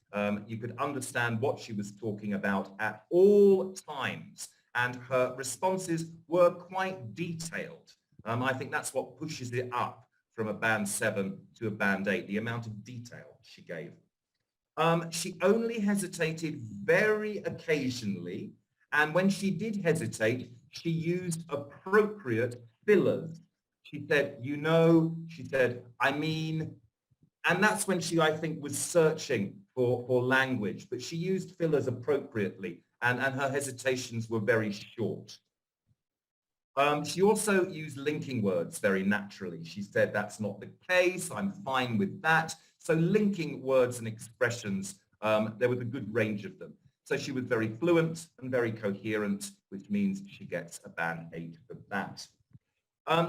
A: You could understand what she was talking about at all times, and her responses were quite detailed. I think that's what pushes it up from a band 7 to a band 8, the amount of detail she gave. She only hesitated very occasionally, and when she did hesitate, she used appropriate fillers. She said, you know, she said, I mean, and that's when she, I think, was searching for language, but she used fillers appropriately, and her hesitations were very short. She also used linking words very naturally. She said, that's not the case, I'm fine with that. So linking words and expressions, there was a good range of them. So she was very fluent and very coherent, which means she gets a band 8 for that.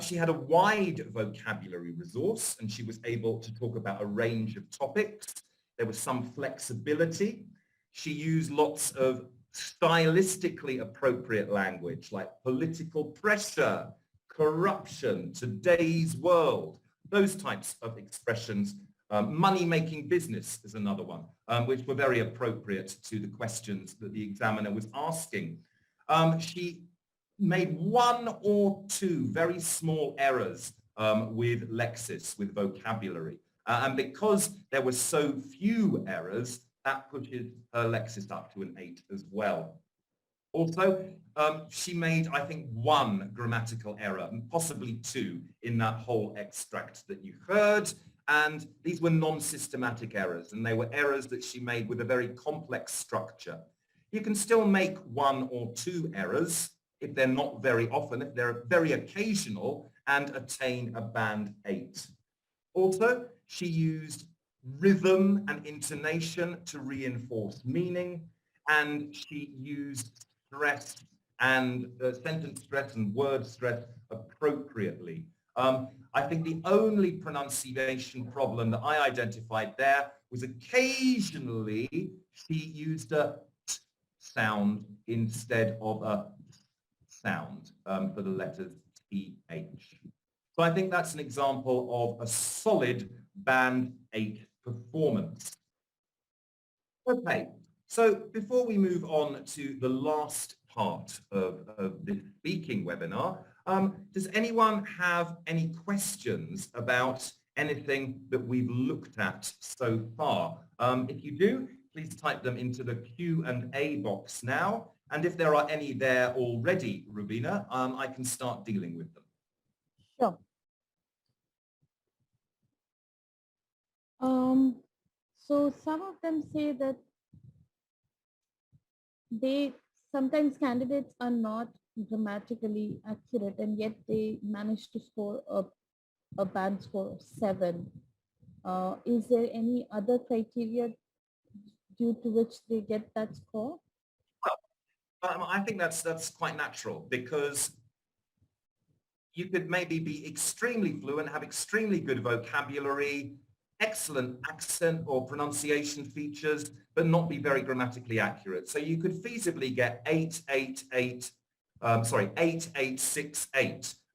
A: She had a wide vocabulary resource, and she was able to talk about a range of topics. There was some flexibility. She used lots of stylistically appropriate language like political pressure, corruption, today's world, those types of expressions. Money-making business is another one, which were very appropriate to the questions that the examiner was asking. She made 1 or 2 very small errors with lexis, with vocabulary. And because there were so few errors, that pushes her lexis up to an 8 as well. Also, she made, I think, 1 grammatical error, and possibly 2 in that whole extract that you heard. And these were non-systematic errors, and they were errors that she made with a very complex structure. You can still make 1 or 2 errors if they're not very often, if they're very occasional, and attain a band 8. Also, she used rhythm and intonation to reinforce meaning, and she used stress and sentence stress and word stress appropriately. I think the only pronunciation problem that I identified there was occasionally she used a t sound instead of a sound for the letters TH. So I think that's an example of a solid band 8 performance. Okay, so before we move on to the last part of this speaking webinar, does anyone have any questions about anything that we've looked at so far? If you do, please type them into the Q&A box now, And if there are any there already, Rubina, I can start dealing with them.
B: Sure. So some of them say that sometimes candidates are not grammatically accurate and yet they manage to score a band score of 7. Is there any other criteria due to which they get that score?
A: I think that's quite natural, because you could maybe be extremely fluent, have extremely good vocabulary, excellent accent or pronunciation features, but not be very grammatically accurate. So you could feasibly get 8868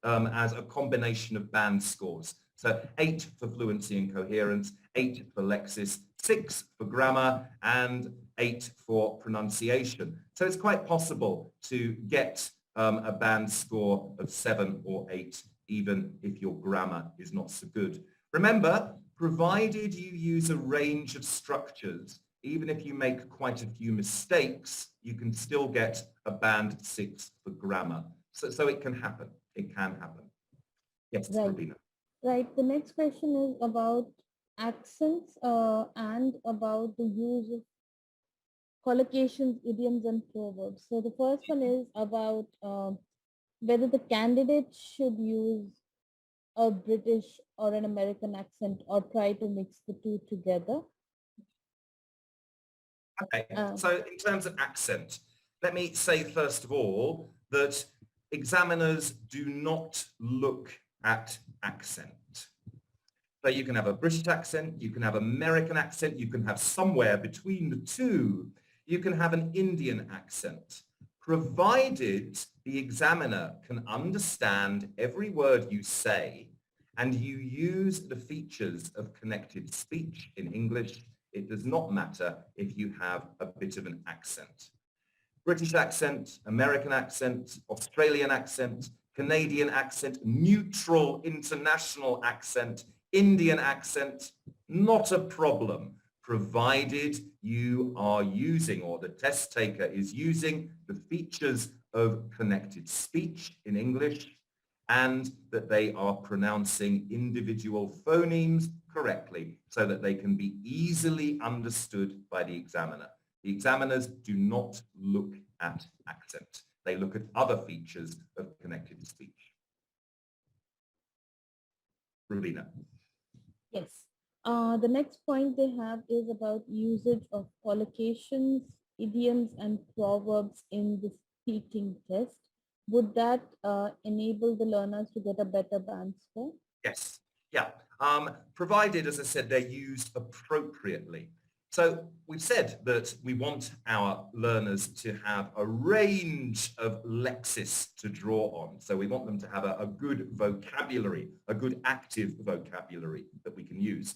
A: as a combination of band scores. So 8 for fluency and coherence, 8 for lexis, 6 for grammar, and 8 for pronunciation. So it's quite possible to get a band score of 7 or 8, even if your grammar is not so good. Remember, provided you use a range of structures, even if you make quite a few mistakes, you can still get a band 6 for grammar. So it can happen. It can happen. Yes,
B: Right.
A: Rubina.
B: Right. The next question is about accents and about the use of collocations, idioms, and proverbs. So the first one is about whether the candidate should use a British or an American accent or try to mix the two together.
A: Okay, so in terms of accent, let me say first of all that examiners do not look at accent. So you can have a British accent, you can have American accent, you can have somewhere between the two, you can have an Indian accent, provided the examiner can understand every word you say and you use the features of connected speech in English. It does not matter if you have a bit of an accent. British accent, American accent, Australian accent, Canadian accent, neutral international accent, Indian accent, not a problem, provided you are using, or the test taker is using, the features of connected speech in English, and that they are pronouncing individual phonemes correctly so that they can be easily understood by the examiner. The examiners do not look at accent. They look at other features of connected speech. Rubina.
B: Yes. The next point they have is about usage of collocations, idioms, and proverbs in the speaking test. Would that enable the learners to get a better band score?
A: Yes. Yeah. Provided, as I said, they're used appropriately. So we've said that we want our learners to have a range of lexis to draw on. So we want them to have a good vocabulary, a good active vocabulary that we can use.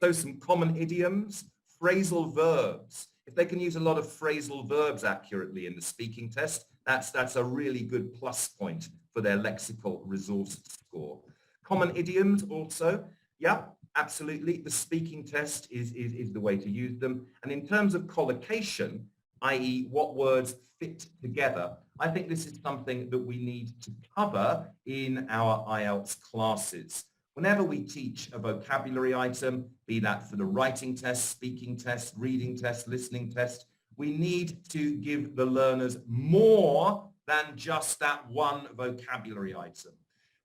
A: So some common idioms, phrasal verbs. If they can use a lot of phrasal verbs accurately in the speaking test, that's a really good plus point for their lexical resource score. Common idioms also, yeah, absolutely. The speaking test is the way to use them. And in terms of collocation, i.e. what words fit together, I think this is something that we need to cover in our IELTS classes. Whenever we teach a vocabulary item, be that for the writing test, speaking test, reading test, listening test, we need to give the learners more than just that one vocabulary item.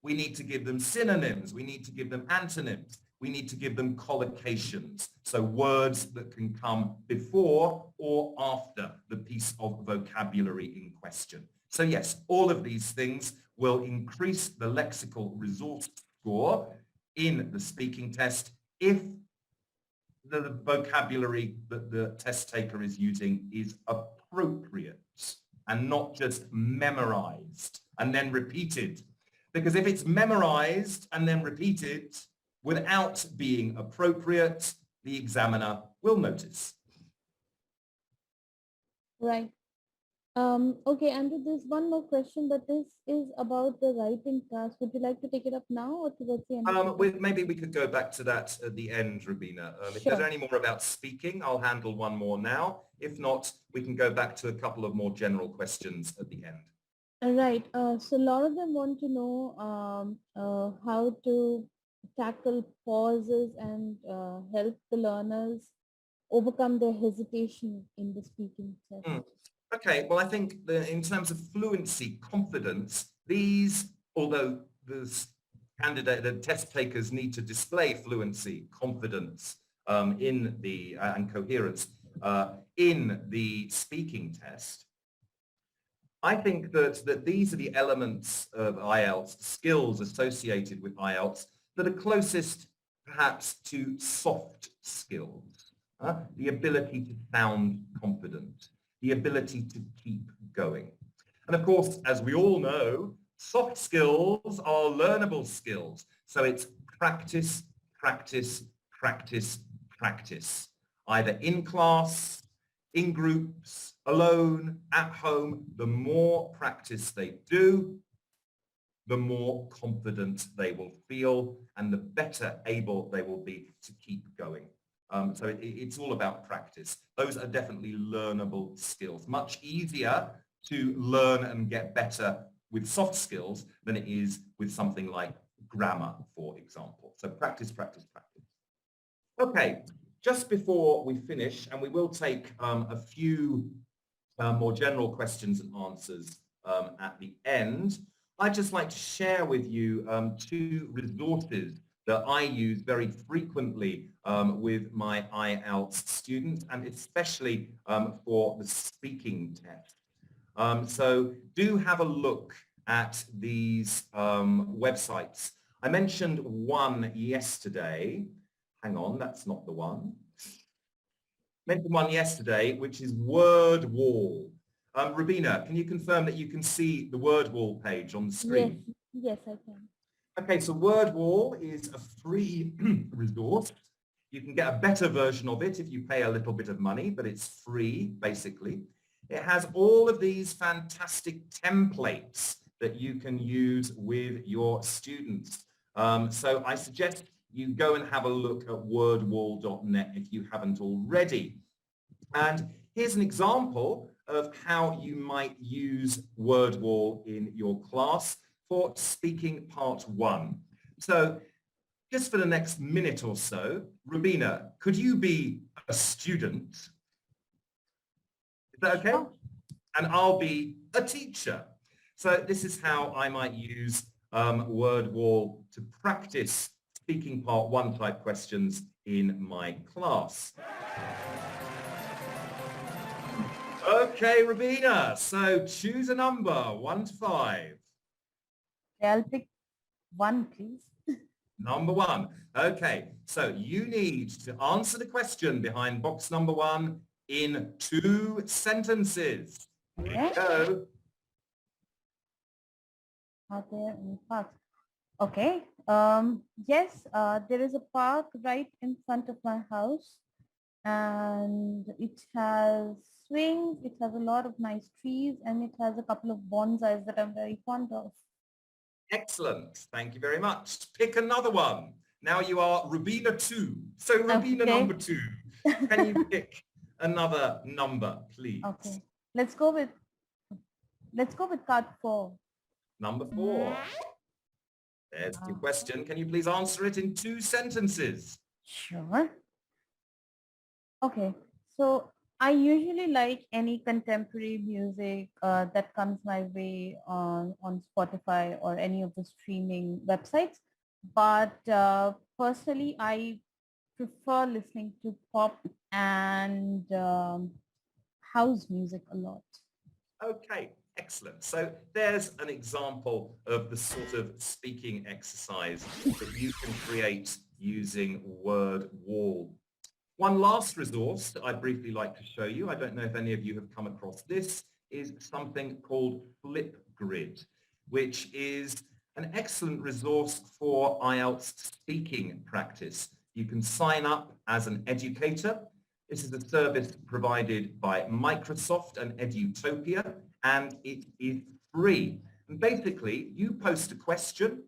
A: We need to give them synonyms. We need to give them antonyms. We need to give them collocations, so words that can come before or after the piece of vocabulary in question. So yes, all of these things will increase the lexical resource score in the speaking test if the vocabulary that the test taker is using is appropriate and not just memorized and then repeated. Because if it's memorized and then repeated without being appropriate, the examiner will notice.
B: Right. Okay, Andrew, there's one more question, but this is about the writing task. Would you like to take it up now or towards the end of the
A: Maybe we could go back to that at the end, Rubina. If there's
B: Sure.
A: any more about speaking, I'll handle one more now. If not, we can go back to a couple of more general questions at the end.
B: All right. So a lot of them want to know how to tackle pauses and help the learners overcome their hesitation in the speaking test.
A: Okay, well, I think that in terms of fluency, confidence, these, although the test takers need to display fluency, confidence and coherence in the speaking test, I think that these are the elements of IELTS, skills associated with IELTS that are closest perhaps to soft skills. The ability to sound confident, the ability to keep going. And of course, as we all know, soft skills are learnable skills. So it's practice, practice, practice, practice, either in class, in groups, alone, at home. The more practice they do, the more confident they will feel and the better able they will be to keep going. So it's all about practice. Those are definitely learnable skills. Much easier to learn and get better with soft skills than it is with something like grammar, for example. So practice, practice, practice. Okay, just before we finish, and we will take a few more general questions and answers at the end, I'd just like to share with you two resources that I use very frequently with my IELTS students, and especially for the speaking test. So do have a look at these websites. I mentioned one yesterday. Hang on, that's not the one. Mentioned one yesterday, which is Word Wall. Rubina, can you confirm that you can see the Word Wall page on the screen?
B: Yes, I can.
A: Okay, so Word Wall is a free resource. You can get a better version of it if you pay a little bit of money, but it's free, basically. It has all of these fantastic templates that you can use with your students. So I suggest you go and have a look at wordwall.net if you haven't already. And here's an example of how you might use Wordwall in your class for speaking part 1. So just for the next minute or so, Rubina, could you be a student? Is that okay?
B: Sure.
A: And I'll be a teacher. So this is how I might use Wordwall to practice speaking part 1 type questions in my class. Okay, Rubina, so choose a number, 1 to 5.
B: I'll pick 1, please.
A: Number 1. Okay, so you need to answer the question behind box number 1 in 2 sentences. Here you go.
B: Are there any parks? Okay. Yes, there is a park right in front of my house, and it has swings, it has a lot of nice trees, and it has a couple of bonsais that I'm very fond of.
A: Excellent. Thank you very much. Pick another one. Now you are Rubina 2. So Rubina
B: Okay.
A: number 2. Can you pick another number, please?
B: Okay. Let's go with card 4.
A: Number 4. There's your question. Can you please answer it in 2 sentences?
B: Sure. Okay. So I usually like any contemporary music that comes my way on Spotify or any of the streaming websites. But personally, I prefer listening to pop and house music a lot.
A: Okay, excellent. So there's an example of the sort of speaking exercise that you can create using Wordwall. One last resource that I'd briefly like to show you, I don't know if any of you have come across this, is something called Flipgrid, which is an excellent resource for IELTS speaking practice. You can sign up as an educator. This is a service provided by Microsoft and Edutopia, and it is free. And basically, you post a question,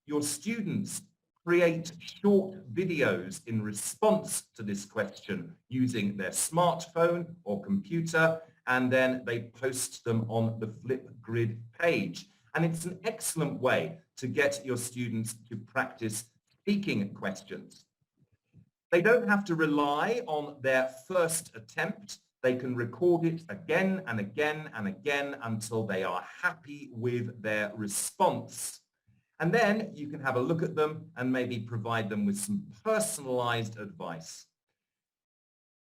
A: your students create short videos in response to this question using their smartphone or computer, and then they post them on the Flipgrid page. And it's an excellent way to get your students to practice speaking questions. They don't have to rely on their first attempt. They can record it again and again and again until they are happy with their response. And then you can have a look at them and maybe provide them with some personalized advice.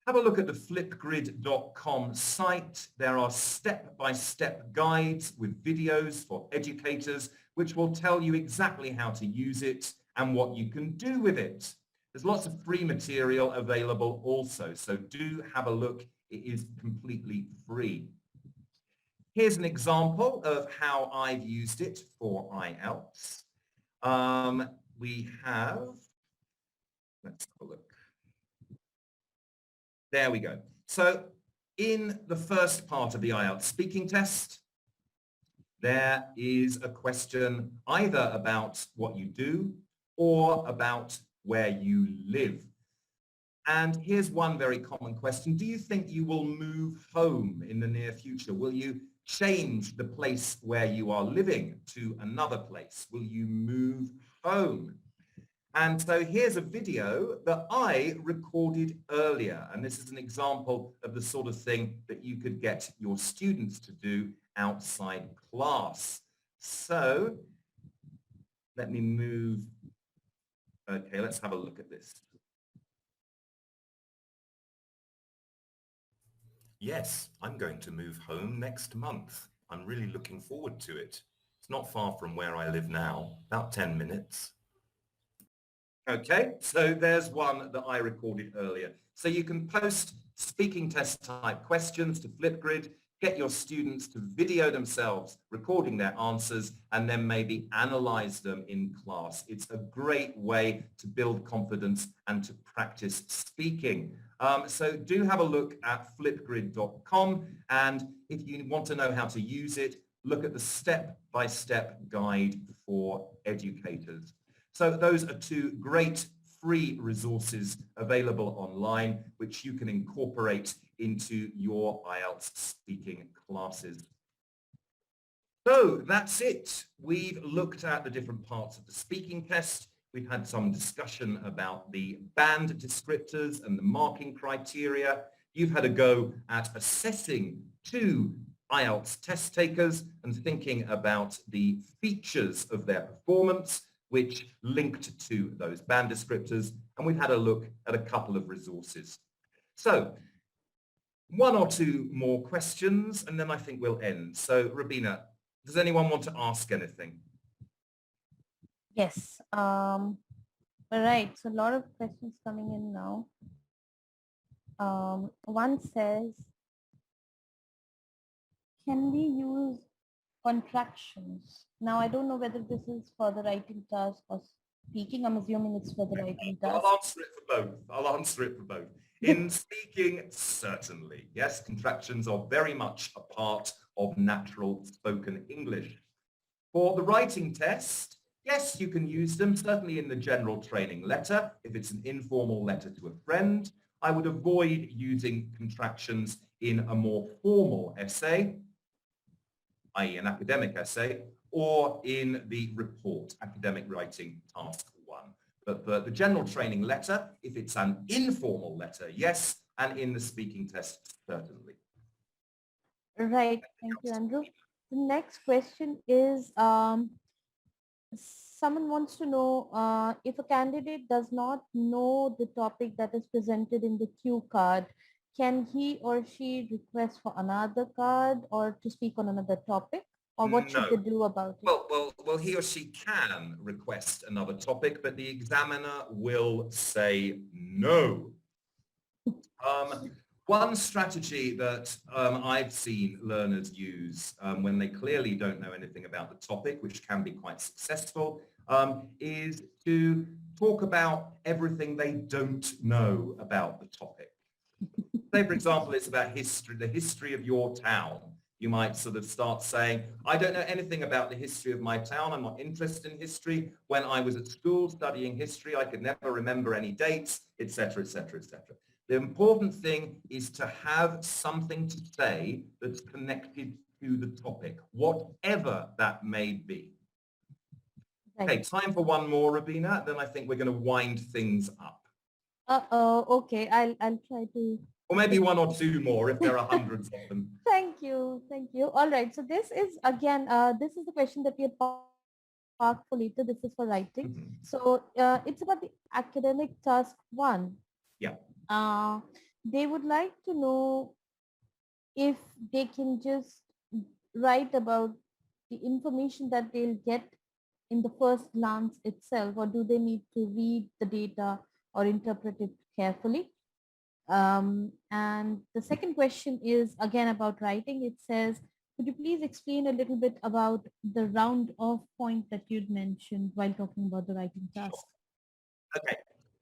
A: Have a look at the flipgrid.com site. There are step-by-step guides with videos for educators, which will tell you exactly how to use it and what you can do with it. There's lots of free material available also, so do have a look. It is completely free. Here's an example of how I've used it for IELTS. We have, let's have a look. There we go. So in the first part of the IELTS speaking test, there is a question either about what you do or about where you live. And here's one very common question. Do you think you will move home in the near future? Will you change the place where you are living to another place? Will you move home? And so here's a video that I recorded earlier. And this is an example of the sort of thing that you could get your students to do outside class. So let me move. Okay, let's have a look at this. Yes, I'm going to move home next month. I'm really looking forward to it. It's not far from where I live now, about 10 minutes. Okay, so there's one that I recorded earlier. So you can post speaking test type questions to Flipgrid, get your students to video themselves recording their answers, and then maybe analyze them in class. It's a great way to build confidence and to practice speaking. So do have a look at flipgrid.com, and if you want to know how to use it, look at the step-by-step guide for educators. So those are two great free resources available online, which you can incorporate into your IELTS speaking classes. So that's it. We've looked at the different parts of the speaking test. We've had some discussion about the band descriptors and the marking criteria. You've had a go at assessing two IELTS test takers and thinking about the features of their performance, which linked to those band descriptors. And we've had a look at a couple of resources. So one or two more questions, and then I think we'll end. So Rabina, does anyone want to ask anything?
B: Yes. All right. So a lot of questions coming in now. One says, can we use contractions? Now, I don't know whether this is for the writing task or speaking. I'm assuming it's for the writing task.
A: I'll answer it for both. I'll answer it for both. In speaking, certainly. Yes, contractions are very much a part of natural spoken English. For the writing test, yes, you can use them, certainly in the general training letter. If it's an informal letter to a friend, I would avoid using contractions in a more formal essay, i.e. an academic essay, or in the report, academic writing task 1. But for the general training letter, if it's an informal letter, yes, and in the speaking test, certainly.
B: Right. Thank you, Andrew. The next question is, someone wants to know if a candidate does not know the topic that is presented in the cue card, can he or she request for another card or to speak on another topic? Or what should they do about it?
A: Well, he or she can request another topic, but the examiner will say no. One strategy that I've seen learners use when they clearly don't know anything about the topic, which can be quite successful, is to talk about everything they don't know about the topic. say, for example, it's about history, the history of your town. You might sort of start saying, I don't know anything about the history of my town. I'm not interested in history. When I was at school studying history, I could never remember any dates, etc., etc., etc. The important thing is to have something to say that's connected to the topic, whatever that may be. Okay, time for one more, Rabina, then I think we're going to wind things up.
B: Okay, I'll try to.
A: Or maybe one or two more if there are hundreds of them.
B: Thank you. All right. So this is again, this is the question that we have parked for later. This is for writing.
A: Mhm.
B: So it's about the academic task 1.
A: Yeah.
B: They would like to know if they can just write about the information that they'll get in the first glance itself, or do they need to read the data or interpret it carefully? And the second question is again about writing. It says, could you please explain a little bit about the round off point that you'd mentioned while talking about the writing task?
A: Okay,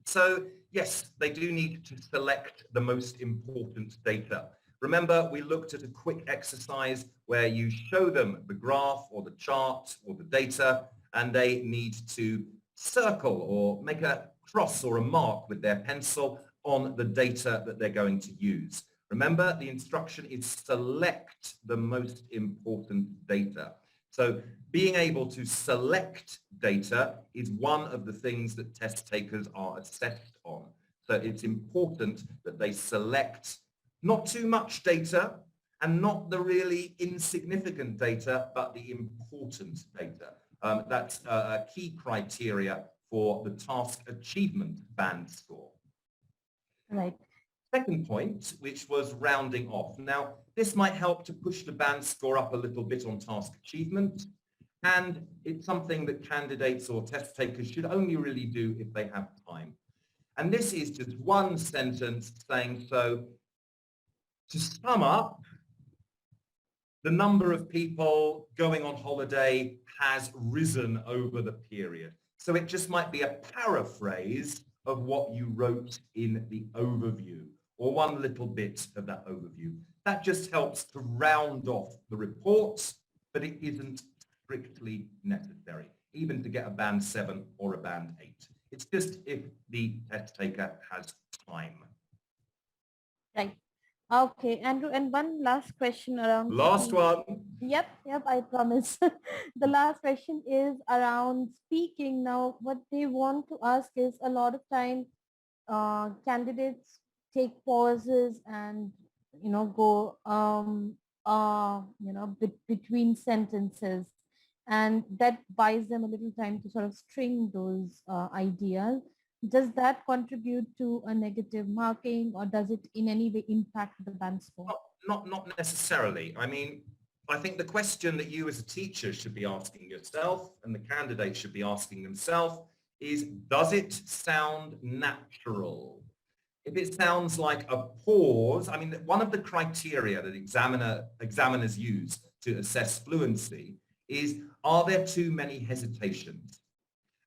A: so yes, they do need to select the most important data. Remember, we looked at a quick exercise where you show them the graph or the chart or the data, and they need to circle or make a cross or a mark with their pencil on the data that they're going to use. Remember, the instruction is select the most important data. So being able to select data is one of the things that test takers are assessed on. So it's important that they select not too much data and not the really insignificant data, but the important data. That's a key criteria for the task achievement band score.
B: Right.
A: Second point, which was rounding off. Now, this might help to push the band score up a little bit on task achievement, and it's something that candidates or test takers should only really do if they have time. And this is just one sentence saying, so to sum up, the number of people going on holiday has risen over the period. So it just might be a paraphrase of what you wrote in the overview, or one little bit of that overview. That just helps to round off the report, but it isn't strictly necessary, even to get a band 7 or a band 8. It's just if the test taker has time.
B: Right. Okay, Andrew, and one last question around.
A: Last one.
B: Yep, I promise. The last question is around speaking. Now, what they want to ask is, a lot of time candidates take pauses and, go, between sentences, and that buys them a little time to sort of string those ideas. Does that contribute to a negative marking, or does it in any way impact the band score?
A: Not necessarily. I mean, I think the question that you as a teacher should be asking yourself and the candidate should be asking themselves is, does it sound natural? If it sounds like a pause, I mean, one of the criteria that examiners use to assess fluency is, are there too many hesitations?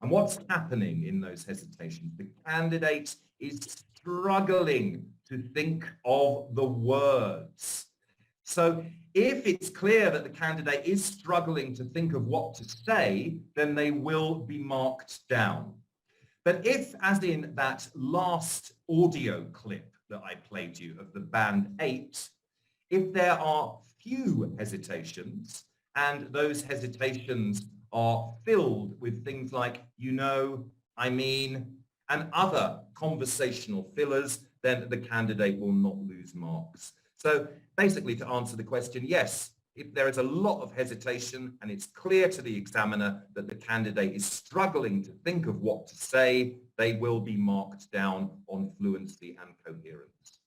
A: And what's happening in those hesitations? The candidate is struggling to think of the words. So if it's clear that the candidate is struggling to think of what to say, then they will be marked down. But if, as in that last audio clip that I played you of the band 8, if there are few hesitations, and those hesitations are filled with things like, I mean, and other conversational fillers, then the candidate will not lose marks. So basically, to answer the question, yes, if there is a lot of hesitation and it's clear to the examiner that the candidate is struggling to think of what to say, they will be marked down on fluency and coherence.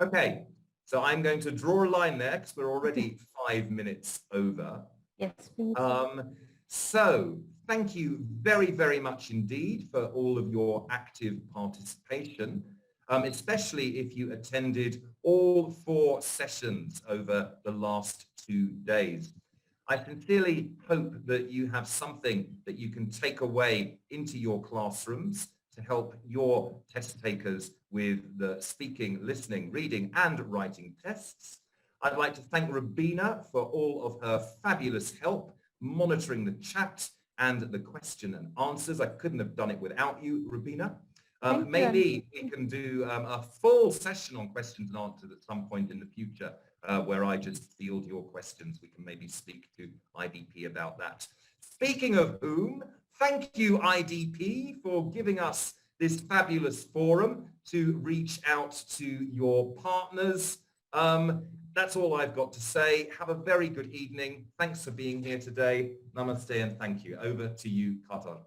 A: Okay, so I'm going to draw a line there because we're already 5 minutes over.
B: Yes, please.
A: So thank you very, very much indeed for all of your active participation, especially if you attended all 4 sessions over the last 2 days. I sincerely hope that you have something that you can take away into your classrooms, to help your test takers with the speaking, listening, reading and writing tests. I'd like to thank Rubina for all of her fabulous help monitoring the chat and the question and answers. I couldn't have done it without you, Rubina. Maybe we can do a full session on questions and answers at some point in the future where I just field your questions. We can maybe speak to IDP about that. Speaking of whom, thank you, IDP, for giving us this fabulous forum to reach out to your partners. That's all I've got to say. Have a very good evening. Thanks for being here today. Namaste and thank you. Over to you, Qatar.